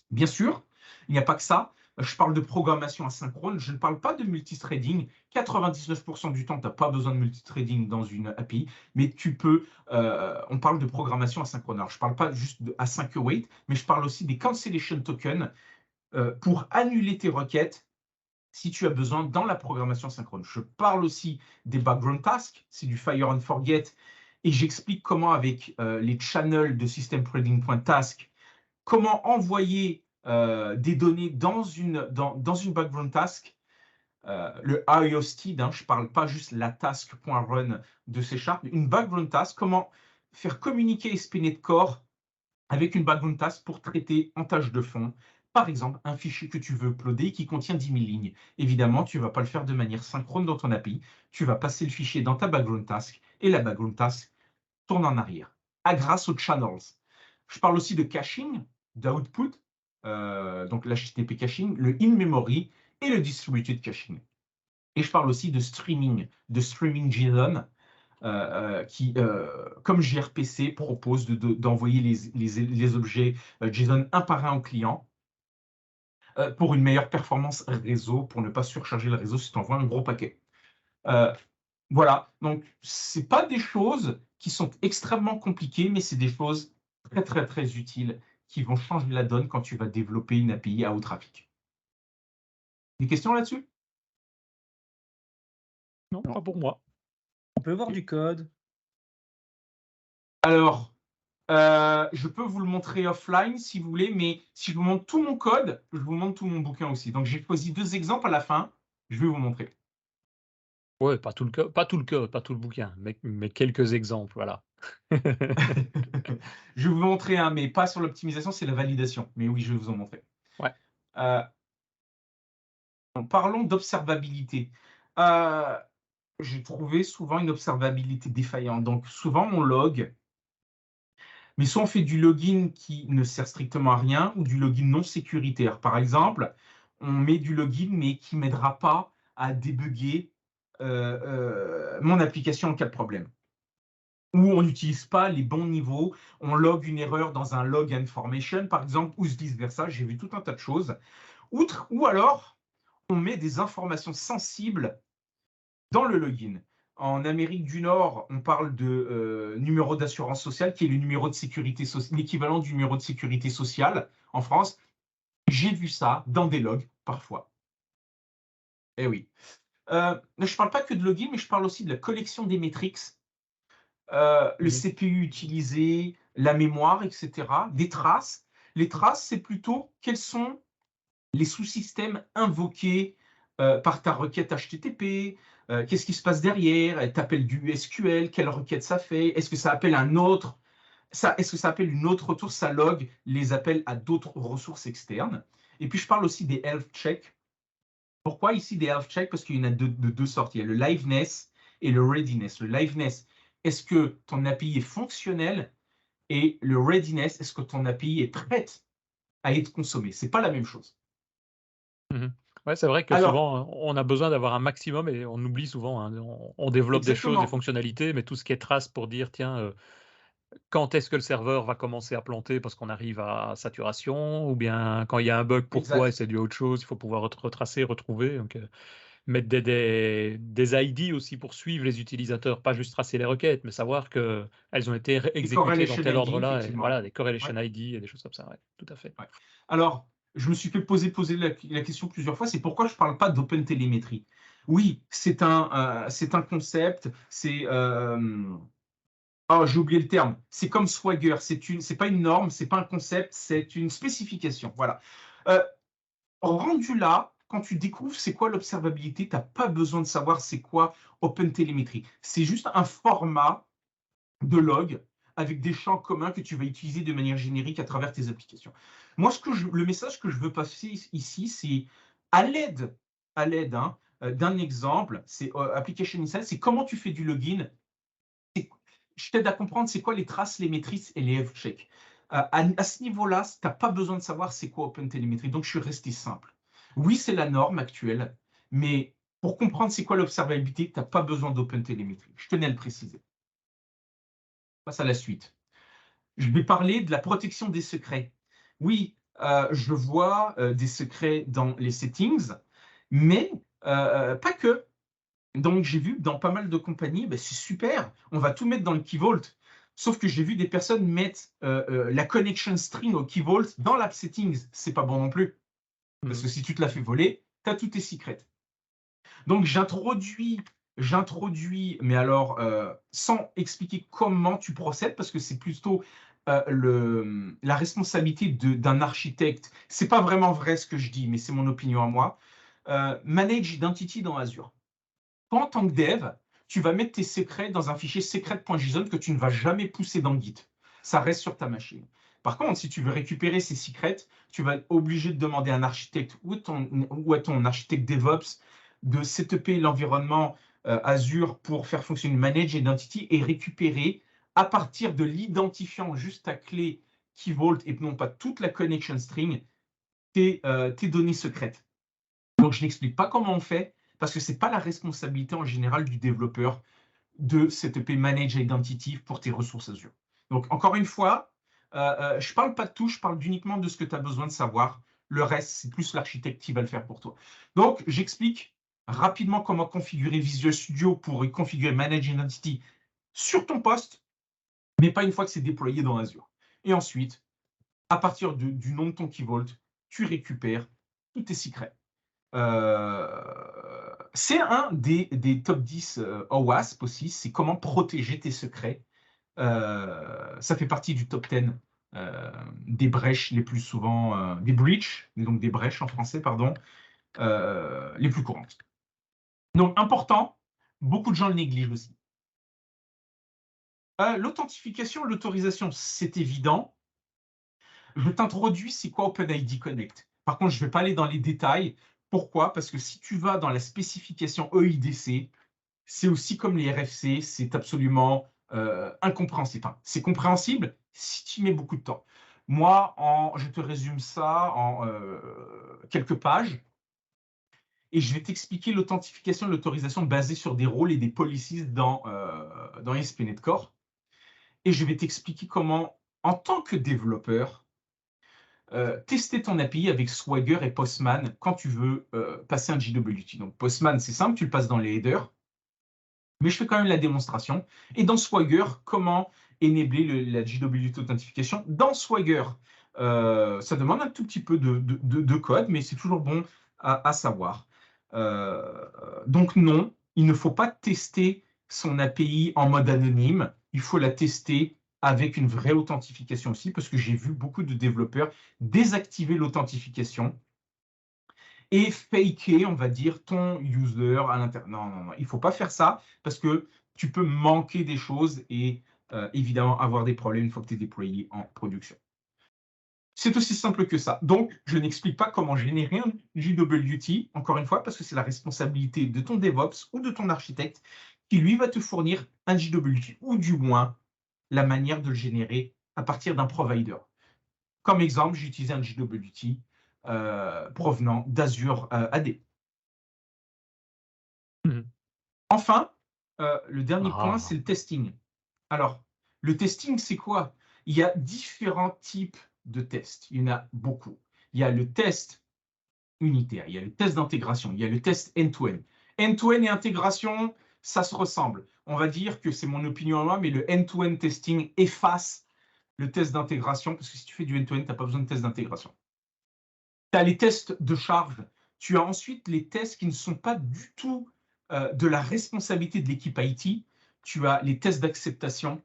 Bien sûr, il n'y a pas que ça. Je parle de programmation asynchrone, je ne parle pas de multithreading. 99% du temps, tu n'as pas besoin de multithreading dans une API, mais tu peux, on parle de programmation asynchrone. Alors, je ne parle pas juste de async await, mais je parle aussi des cancellation tokens pour annuler tes requêtes si tu as besoin dans la programmation asynchrone. Je parle aussi des background tasks, c'est du fire and forget, et j'explique comment avec les channels de system_threading.task, comment envoyer des données dans une background task, le IOSTID, je ne parle pas juste la task.run de C#, une background task, comment faire communiquer SPNet Core avec une background task pour traiter en tâche de fond, par exemple, un fichier que tu veux uploader qui contient 10 000 lignes. Évidemment, tu ne vas pas le faire de manière synchrone dans ton API, tu vas passer le fichier dans ta background task et la background task tourne en arrière, grâce aux channels. Je parle aussi de caching, d'output, donc l'HTTP caching, le in-memory et le distributed caching. Et je parle aussi de streaming JSON, qui, comme gRPC, propose d'envoyer les objets JSON un par un au client pour une meilleure performance réseau, pour ne pas surcharger le réseau si tu envoies un gros paquet. Voilà, donc ce n'est pas des choses qui sont extrêmement compliquées, mais c'est des choses très, très, très utiles qui vont changer la donne quand tu vas développer une API à haut trafic. Des questions là-dessus? Non, pas pour moi. On peut voir du code. Alors, je peux vous le montrer offline si vous voulez, mais si je vous montre tout mon code, je vous montre tout mon bouquin aussi. Donc, j'ai choisi 2 exemples à la fin. Je vais vous montrer. Ouais, pas tout le code, pas tout le bouquin, mais quelques exemples, voilà. Je vais vous montrer un, mais pas sur l'optimisation, c'est la validation. Mais oui, je vais vous en montrer. Ouais. Parlons d'observabilité. J'ai trouvé souvent une observabilité défaillante. Donc, souvent, on log, mais soit on fait du login qui ne sert strictement à rien ou du login non sécuritaire. Par exemple, on met du login, mais qui ne m'aidera pas à débugger mon application en cas de problème. Ou on n'utilise pas les bons niveaux, on log une erreur dans un log information, par exemple, ou vice-versa. J'ai vu tout un tas de choses. Ou alors, on met des informations sensibles dans le login. En Amérique du Nord, on parle de numéro d'assurance sociale, qui est le numéro de sécurité sociale, l'équivalent du numéro de sécurité sociale en France. J'ai vu ça dans des logs, parfois. Eh oui. Je ne parle pas que de login, mais je parle aussi de la collection des métriques, le CPU utilisé, la mémoire, etc. Des traces. Les traces, c'est plutôt quels sont les sous-systèmes invoqués par ta requête HTTP, qu'est-ce qui se passe derrière, t'appelles du SQL, quelle requête ça fait, est-ce que ça appelle un autre, est-ce que ça appelle une autre ressource, ça log les appels à d'autres ressources externes. Et puis je parle aussi des health checks. Pourquoi ici des health checks? Parce qu'il y en a de deux sortes. Il y a le liveness et le readiness. Le liveness, est-ce que ton API est fonctionnel? Et le readiness, est-ce que ton API est prête à être consommée? C'est pas la même chose. Ouais, c'est vrai que Alors, souvent, on a besoin d'avoir un maximum et on oublie souvent, hein. On développe des choses, des exactement. fonctionnalités, mais tout ce qui est trace pour dire: «Tiens, quand est-ce que le serveur va commencer à planter parce qu'on arrive à saturation?» ou bien quand il y a un bug, pourquoi et Exact. c'est dû à autre chose, il faut pouvoir retracer, retrouver, donc mettre des ID aussi pour suivre les utilisateurs, pas juste tracer les requêtes, mais savoir qu'elles ont été Des exécutées dans correlation tel ID, ordre-là et effectivement. voilà, des correlation Ouais, ID et des choses comme ça, ouais, tout à fait. ouais. Alors, je me suis fait poser la question plusieurs fois, c'est pourquoi je ne parle pas d'open télémétrie. Oui, c'est un concept, oh, j'ai oublié le terme. C'est comme Swagger. C'est pas une norme, c'est pas un concept, c'est une spécification. Voilà. Euh, Rendu là, quand tu découvres c'est quoi l'observabilité, tu n'as pas besoin de savoir c'est quoi OpenTelemetry. C'est juste un format de log avec des champs communs que tu vas utiliser de manière générique à travers tes applications. Moi, le message que je veux passer ici, c'est à l'aide hein, d'un exemple, c'est Application Insight, c'est comment tu fais du login. Je t'aide à comprendre c'est quoi les traces, les matrices et les health checks. À ce niveau-là, tu n'as pas besoin de savoir c'est quoi OpenTelemetry. Donc, je suis resté simple. Oui, c'est la norme actuelle, mais pour comprendre c'est quoi l'observabilité, tu n'as pas besoin d'OpenTelemetry. Je tenais à le préciser. On passe à la suite. Je vais parler de la protection des secrets. Oui, je vois des secrets dans les settings, mais pas que. Donc, j'ai vu que dans pas mal de compagnies, ben, c'est super, on va tout mettre dans le Key Vault. Sauf que j'ai vu des personnes mettre la connection string au Key Vault dans l'App Settings. C'est pas bon non plus. Parce que si tu te la fais voler, tu as tous tes secrets. Donc, j'introduis, mais alors sans expliquer comment tu procèdes, parce que c'est plutôt la responsabilité d'un architecte. C'est pas vraiment vrai ce que je dis, mais c'est mon opinion à moi. Manage Identity dans Azure. Toi, en tant que dev, tu vas mettre tes secrets dans un fichier secret.json que tu ne vas jamais pousser dans Git. Ça reste sur ta machine. Par contre, si tu veux récupérer ces secrets, tu vas être obligé de demander à un architecte ou à ton architecte DevOps de setuper l'environnement Azure pour faire fonctionner Manage Identity et récupérer à partir de l'identifiant juste à clé Key Vault et non pas toute la connection string, tes données secrètes. Donc, je n'explique pas comment on fait parce que ce n'est pas la responsabilité en général du développeur de setuper Manage Identity pour tes ressources Azure. Donc, encore une fois, je ne parle pas de tout, je parle uniquement de ce que tu as besoin de savoir. Le reste, c'est plus l'architecte qui va le faire pour toi. Donc, j'explique rapidement comment configurer Visual Studio pour configurer Manage Identity sur ton poste, mais pas une fois que c'est déployé dans Azure. Et ensuite, à partir du nom de ton Key Vault, tu récupères tous tes secrets. C'est un des top 10 OWASP aussi, c'est comment protéger tes secrets. Ça fait partie du top 10 des brèches les plus souvent, des breaches, donc des brèches en français, pardon, les plus courantes. Donc important, beaucoup de gens le négligent aussi. L'authentification, l'autorisation, c'est évident. Je t'introduis, c'est quoi OpenID Connect. Par contre, je ne vais pas aller dans les détails. Pourquoi? Parce que si tu vas dans la spécification EIDC, c'est aussi comme les RFC, c'est absolument incompréhensible. Enfin, c'est compréhensible si tu mets beaucoup de temps. Moi, je te résume ça en quelques pages et je vais t'expliquer l'authentification et l'autorisation basée sur des rôles et des policies dans ASP.NET Core. Et je vais t'expliquer comment, en tant que développeur, tester ton API avec Swagger et Postman quand tu veux passer un JWT. Donc Postman, c'est simple, tu le passes dans les headers, mais je fais quand même la démonstration. Et dans Swagger, comment enabler la JWT authentification. Dans Swagger, ça demande un tout petit peu de code, mais c'est toujours bon à savoir. Donc non, il ne faut pas tester son API en mode anonyme, il faut la tester avec une vraie authentification aussi, parce que j'ai vu beaucoup de développeurs désactiver l'authentification et faker, on va dire, ton user à l'intérieur. Non, il ne faut pas faire ça parce que tu peux manquer des choses et évidemment avoir des problèmes une fois que tu es déployé en production. C'est aussi simple que ça. Donc, je n'explique pas comment générer un JWT, encore une fois, parce que c'est la responsabilité de ton DevOps ou de ton architecte qui, lui, va te fournir un JWT, ou du moins la manière de le générer à partir d'un provider. Comme exemple, j'ai utilisé un JWT provenant d'Azure AD. Enfin, le dernier point, c'est le testing. Alors, le testing, c'est quoi? Il y a différents types de tests. Il y en a beaucoup. Il y a le test unitaire, il y a le test d'intégration, il y a le test end-to-end. End-to-end et intégration, ça se ressemble. On va dire que c'est mon opinion à moi, mais le end-to-end testing efface le test d'intégration, parce que si tu fais du end-to-end, tu n'as pas besoin de test d'intégration. Tu as les tests de charge. Tu as ensuite les tests qui ne sont pas du tout de la responsabilité de l'équipe IT. Tu as les tests d'acceptation.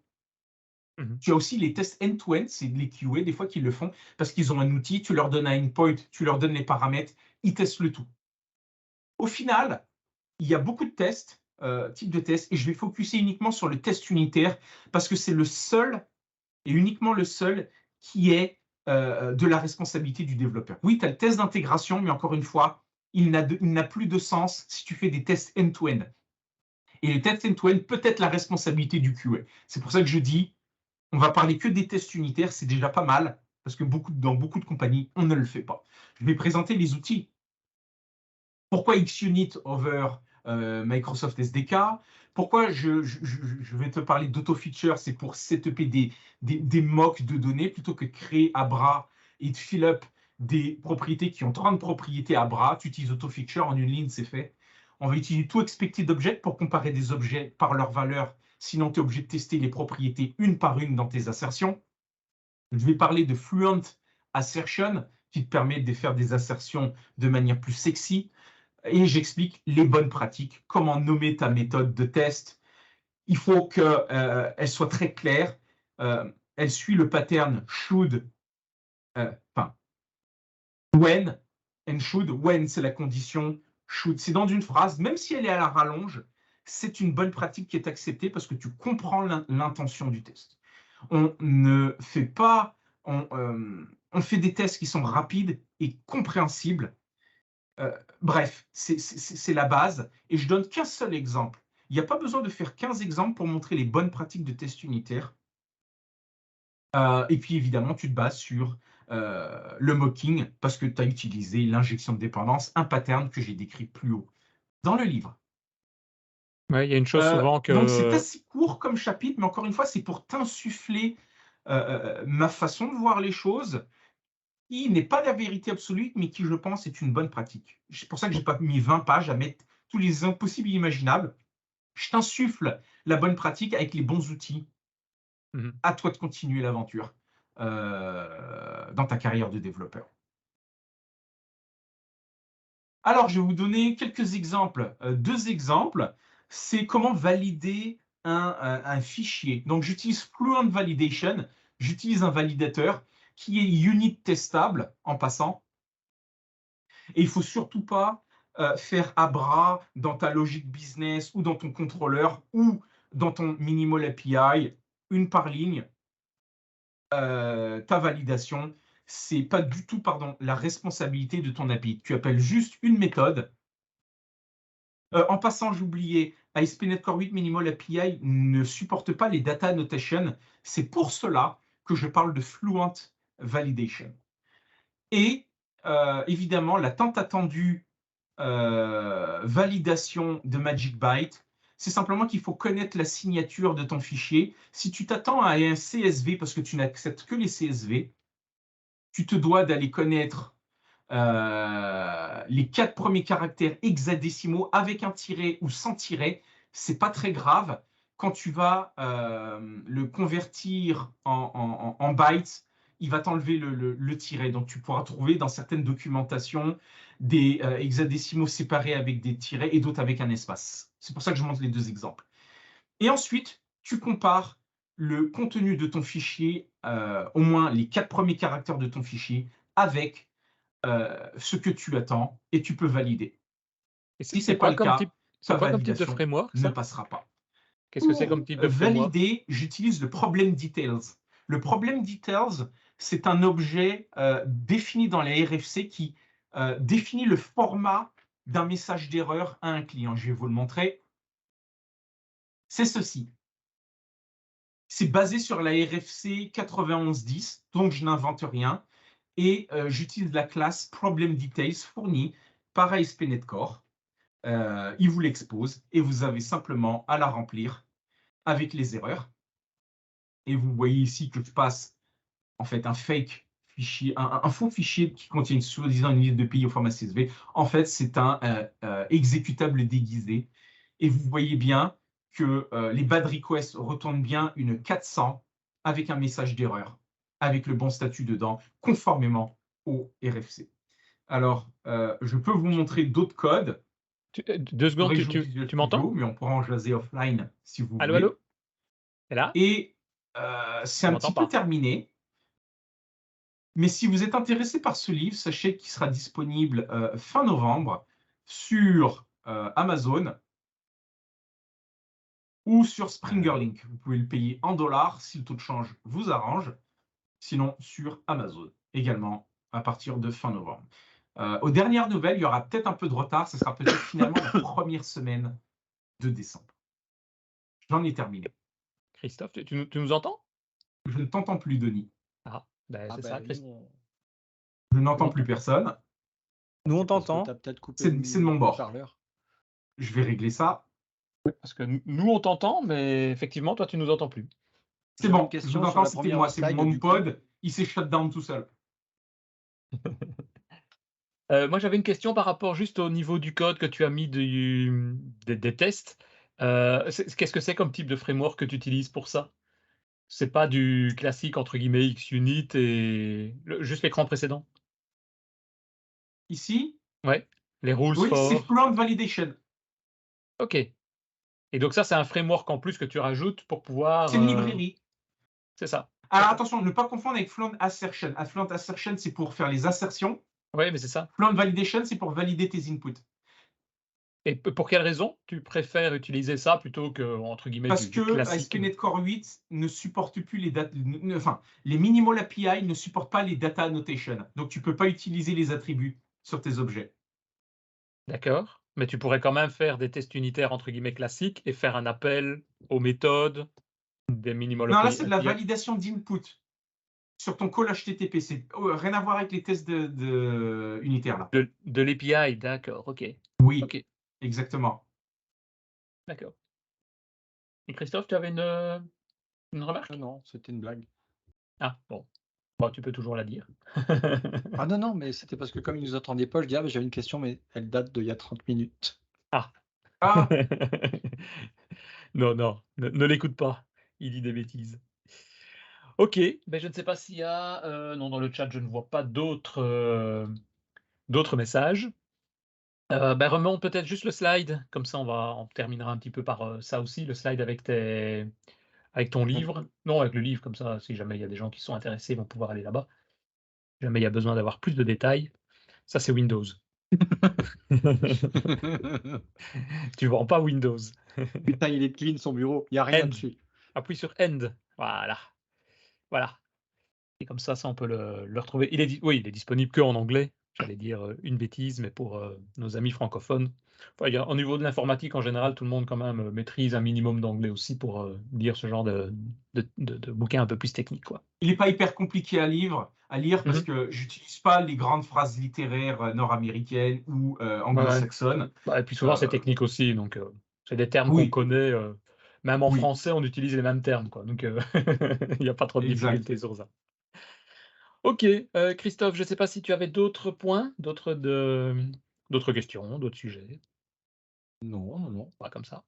Tu as aussi les tests end-to-end, c'est les QA des fois qui le font parce qu'ils ont un outil, tu leur donnes un endpoint, tu leur donnes les paramètres, ils testent le tout. Au final, il y a beaucoup de tests, types de tests, et je vais focuser uniquement sur le test unitaire parce que c'est le seul et uniquement le seul qui est de la responsabilité du développeur. Oui, tu as le test d'intégration, mais encore une fois, il n'a plus de sens si tu fais des tests end-to-end. Et les tests end-to-end peut être la responsabilité du QA. C'est pour ça que je dis, on va parler que des tests unitaires, c'est déjà pas mal, parce que dans beaucoup de compagnies, on ne le fait pas. Je vais présenter les outils. Pourquoi XUnit over Microsoft SDK? Pourquoi je vais te parler d'auto-feature? C'est pour setuper des mocks de données plutôt que créer à bras et de fill up des propriétés qui ont 30 propriétés à bras. Tu utilises auto-feature, en une ligne, c'est fait. On va utiliser toExpectedObject pour comparer des objets par leur valeur. Sinon, tu es obligé de tester les propriétés une par une dans tes assertions. Je vais parler de Fluent Assertion qui te permet de faire des assertions de manière plus sexy. Et j'explique les bonnes pratiques, comment nommer ta méthode de test. Il faut qu'elle soit très claire. Elle suit le pattern should, when, and should. When, c'est la condition. Should, c'est dans une phrase. Même si elle est à la rallonge, c'est une bonne pratique qui est acceptée parce que tu comprends l'intention du test. On ne fait pas... on fait des tests qui sont rapides et compréhensibles. Bref, c'est la base. Et je donne qu'un seul exemple. Il n'y a pas besoin de faire 15 exemples pour montrer les bonnes pratiques de test unitaire. Et puis, évidemment, tu te bases sur le mocking parce que tu as utilisé l'injection de dépendance, un pattern que j'ai décrit plus haut dans le livre. Ouais, il y a une chose souvent que... Donc, c'est assez court comme chapitre, mais encore une fois, c'est pour t'insuffler ma façon de voir les choses, qui n'est pas la vérité absolue, mais qui, je pense, est une bonne pratique. C'est pour ça que je n'ai pas mis 20 pages à mettre tous les impossibles et imaginables. Je t'insuffle la bonne pratique avec les bons outils. À toi de continuer l'aventure dans ta carrière de développeur. Alors, je vais vous donner quelques exemples. Deux exemples, c'est comment valider un fichier. Donc, j'utilise Fluent Validation. J'utilise un validateur qui est unit testable en passant. Et il ne faut surtout pas faire à bras dans ta logique business ou dans ton contrôleur ou dans ton minimal API, une par ligne. Ta validation, c'est pas du tout la responsabilité de ton API. Tu appelles juste une méthode. En passant, j'oubliais, ASP.NET Core 8 Minimal API ne supporte pas les data annotation. C'est pour cela que je parle de Fluent Validation. Et évidemment, la tant attendue validation de Magic Byte, c'est simplement qu'il faut connaître la signature de ton fichier. Si tu t'attends à un CSV parce que tu n'acceptes que les CSV, tu te dois d'aller connaître les 4 premiers caractères hexadécimaux avec un tiret ou sans tiret. C'est pas très grave. Quand tu vas le convertir en bytes, il va t'enlever le tiret. Donc, tu pourras trouver dans certaines documentations des hexadécimaux séparés avec des tirets et d'autres avec un espace. C'est pour ça que je montre les deux exemples. Et ensuite, tu compares le contenu de ton fichier, au moins les 4 premiers caractères de ton fichier, avec ce que tu attends et tu peux valider. Et Si ce n'est pas le cas, c'est ta quoi comme type de validation framework, ne ça? passera pas. Qu'est-ce que c'est Pour comme type de framework? valider, j'utilise le problem details. Le problem details, c'est un objet défini dans la RFC qui définit le format d'un message d'erreur à un client. Je vais vous le montrer. C'est ceci. C'est basé sur la RFC 9110, donc je n'invente rien. Et j'utilise la classe problem details fournie par ASP.NET Core. Il vous l'expose et vous avez simplement à la remplir avec les erreurs. Et vous voyez ici que je passe en fait un fake fichier, un faux fichier qui contient soi-disant une liste de pays au format CSV. En fait, c'est un exécutable déguisé. Et vous voyez bien que les bad requests retournent bien une 400 avec un message d'erreur, avec le bon statut dedans, conformément au RFC. Alors, je peux vous montrer d'autres codes. 2 secondes, tu m'entends? Mais on pourra en jaser offline si vous Allô, voulez. allô? Et là? Et c'est On un m'entend petit peu pas. terminé. Mais si vous êtes intéressé par ce livre, sachez qu'il sera disponible fin novembre sur Amazon ou sur Springerlink. Vous pouvez le payer en dollars si le taux de change vous arrange. Sinon, sur Amazon également à partir de fin novembre. Aux dernières nouvelles, il y aura peut-être un peu de retard. Ce sera peut-être finalement la première semaine de décembre. J'en ai terminé. Christophe, tu nous entends? Je ne t'entends plus, Denis. Ah, ben, Ah c'est bah, ça, nous, Christophe. Je n'entends plus personne. Nous, on c'est parce que t'entend. t'as peut-être coupé C'est le de mon bord. haut-parleur. Je vais régler ça. Parce que nous, on t'entend, mais effectivement, toi, tu nous entends plus. C'est J'avais bon, une question je vous sur entends, la c'était première moi, c'est slide, mon du coup. HomePod, il s'est shut down tout seul. Moi, j'avais une question par rapport juste au niveau du code que tu as mis des tests. Qu'est-ce que c'est comme type de framework que tu utilises pour ça? C'est pas du classique, entre guillemets, XUnit et juste l'écran précédent? Ici, Ouais, les rules oui, c'est for... Fluent Validation. OK. Et donc ça, c'est un framework en plus que tu rajoutes pour pouvoir... C'est une librairie. C'est ça. Alors attention, ne pas confondre avec Fluent Assertion. Fluent Assertion, c'est pour faire les assertions. Oui, mais c'est ça. Fluent Validation, c'est pour valider tes inputs. Et pour quelle raison tu préfères utiliser ça plutôt que, entre guillemets, Parce du que classique? ASP.NET Core 8 ne supporte plus les dates, enfin, les minimal API ne supportent pas les data annotation. Donc, tu ne peux pas utiliser les attributs sur tes objets. D'accord. Mais tu pourrais quand même faire des tests unitaires, entre guillemets, classiques et faire un appel aux méthodes des minimal Non, là, API. c'est de la validation d'input sur ton call HTTP. C'est rien à voir avec les tests unitaires, là. De l'API, d'accord, ok. Oui, Ok, exactement. d'accord. Et Christophe, tu avais une remarque? Ah non, c'était une blague. Ah, bon. Bon, tu peux toujours la dire. Ah non, mais c'était parce que comme ils nous attendaient pas, je dis, ah, j'avais une question, mais elle date d'il y a 30 minutes. Ah. Ah, Non, ne l'écoute pas. Il dit des bêtises. Ok, ben je ne sais pas s'il y a... non, dans le chat, je ne vois pas d'autres messages. Ben remonte peut-être juste le slide, comme ça on terminera un petit peu par ça aussi, le slide avec ton livre. Non, avec le livre, comme ça, si jamais il y a des gens qui sont intéressés, ils vont pouvoir aller là-bas. Si jamais il y a besoin d'avoir plus de détails, ça c'est Windows. Tu vends pas Windows. Putain, il est clean son bureau, il n'y a rien End. dessus. Appuie sur End. Voilà. Voilà. Et comme ça on peut le retrouver. Oui, il est disponible que en anglais. J'allais dire une bêtise, mais pour nos amis francophones. Enfin, au niveau de l'informatique, en général, tout le monde quand même maîtrise un minimum d'anglais aussi pour lire ce genre de bouquins un peu plus techniques, quoi. il n'est pas hyper compliqué à lire parce Mhm. que j'utilise pas les grandes phrases littéraires nord-américaines ou anglo-saxonnes. Bah, et puis souvent, c'est Euh, technique aussi, donc c'est des termes qu'on oui, connaît. Même en oui, français, on utilise les mêmes termes, quoi. Donc, il n'y a pas trop de exact. difficultés sur ça. Ok, Christophe, je ne sais pas si tu avais d'autres points, d'autres questions, d'autres sujets, Non. pas comme ça.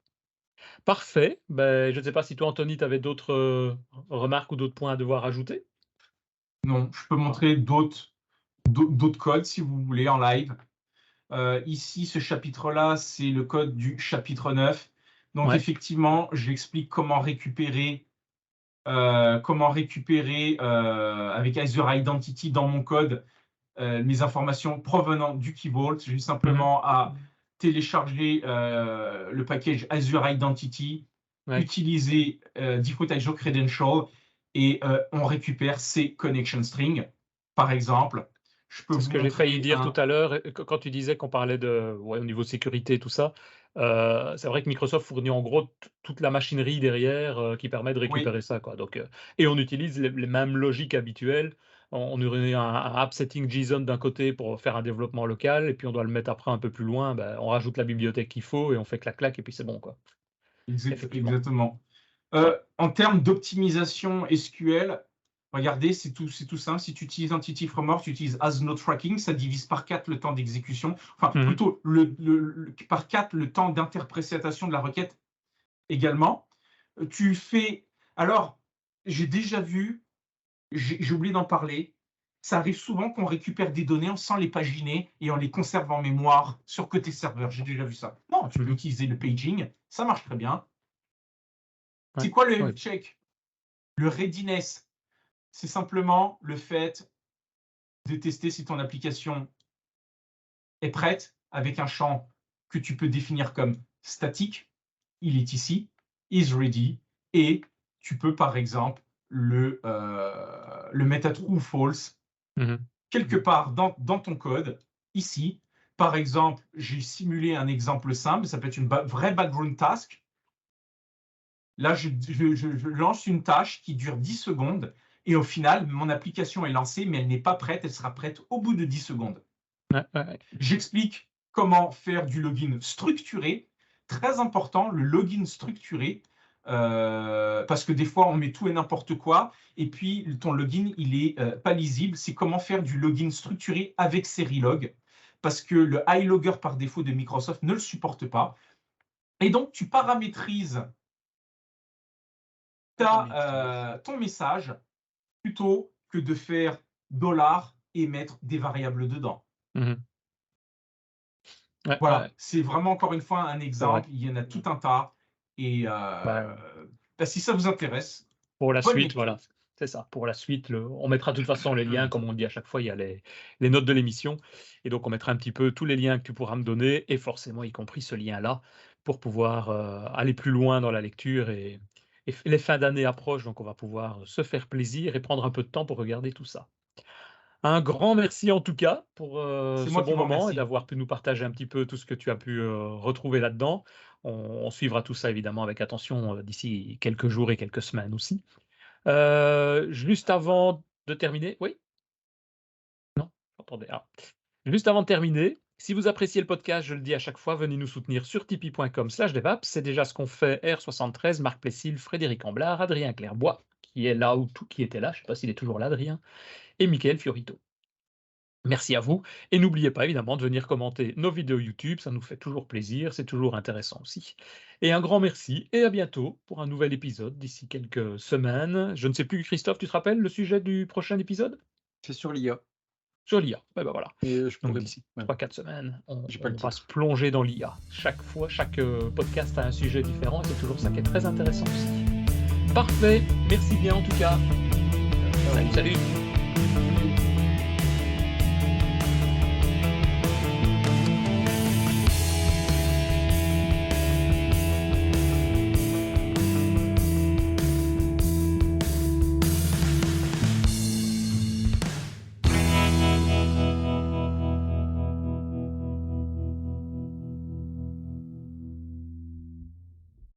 Parfait. Ben, je ne sais pas si toi, Anthony, tu avais d'autres remarques ou d'autres points à devoir ajouter. Non, je peux montrer d'autres codes si vous voulez en live. Ici, ce chapitre-là, c'est le code du chapitre 9. Donc, Ouais. effectivement, j'explique comment récupérer avec Azure Identity dans mon code mes informations provenant du Key Vault. J'ai simplement à télécharger le package Azure Identity, utiliser Default Azure Credential et on récupère ces connection strings. Par exemple, c'est ce que j'ai failli dire tout à l'heure quand tu disais qu'on parlait au niveau sécurité et tout ça. C'est vrai que Microsoft fournit en gros toute la machinerie derrière qui permet de récupérer ça, quoi. Donc, et on utilise les mêmes logiques habituelles. On aurait un app setting JSON d'un côté pour faire un développement local, et puis on doit le mettre après un peu plus loin. On rajoute la bibliothèque qu'il faut et on fait clac-clac, et puis c'est bon, quoi. Exactement. En termes d'optimisation SQL, regardez, c'est tout simple. Si tu utilises Entity Framework, tu utilises As No Tracking, ça divise par 4 le temps d'exécution. Enfin, plutôt par 4 le temps d'interprétation de la requête également. Tu fais... Alors, j'ai déjà vu, j'ai oublié d'en parler, ça arrive souvent qu'on récupère des données sans les paginer et on les conserve en mémoire sur côté serveur. J'ai déjà vu ça. Non, tu peux utiliser le paging, ça marche très bien. C'est quoi le check? Le readiness, c'est simplement le fait de tester si ton application est prête avec un champ que tu peux définir comme statique. Il est ici, is ready, et tu peux par exemple le mettre à true ou false quelque part dans ton code. Ici, par exemple, j'ai simulé un exemple simple, ça peut être une vraie background task. Là, je lance une tâche qui dure 10 secondes et au final, mon application est lancée, mais elle n'est pas prête. Elle sera prête au bout de 10 secondes. J'explique comment faire du login structuré. Très important, le login structuré, parce que des fois, on met tout et n'importe quoi et puis ton login, il n'est pas lisible. C'est comment faire du login structuré avec Serilog, parce que le iLogger par défaut de Microsoft ne le supporte pas. Et donc, tu paramétrises ton message plutôt que de faire $ et mettre des variables dedans. Voilà, c'est vraiment encore une fois un exemple. Il y en a tout un tas. Et si ça vous intéresse, pour la suite, voilà, c'est ça. Pour la suite, on mettra de toute façon les liens, comme on dit à chaque fois, il y a les notes de l'émission. Et donc, on mettra un petit peu tous les liens que tu pourras me donner, et forcément, y compris ce lien-là, pour pouvoir aller plus loin dans la lecture. Et les fins d'année approchent, donc on va pouvoir se faire plaisir et prendre un peu de temps pour regarder tout ça. Un grand merci en tout cas pour ce bon moment et d'avoir pu nous partager un petit peu tout ce que tu as pu retrouver là-dedans. On suivra tout ça évidemment avec attention d'ici quelques jours et quelques semaines aussi. Juste avant de terminer, oui? Non, j'entendais. Juste avant de terminer, si vous appréciez le podcast, je le dis à chaque fois, venez nous soutenir sur tipeee.com/devaps. C'est déjà ce qu'ont fait R73, Marc Plessil, Frédéric Amblard, Adrien Clairbois, qui est là qui était là, je ne sais pas s'il est toujours là, Adrien, et Mickaël Fiorito. Merci à vous, et n'oubliez pas évidemment de venir commenter nos vidéos YouTube, ça nous fait toujours plaisir, c'est toujours intéressant aussi. Et un grand merci, et à bientôt pour un nouvel épisode d'ici quelques semaines. Je ne sais plus, Christophe, tu te rappelles le sujet du prochain épisode? C'est sur l'IA. Sur l'IA, voilà. Et je Donc d'ici 3-4 semaines, on va se plonger dans l'IA. Chaque fois, chaque podcast a un sujet différent, et c'est toujours ça qui est très intéressant aussi. Parfait, merci bien en tout cas. Salut.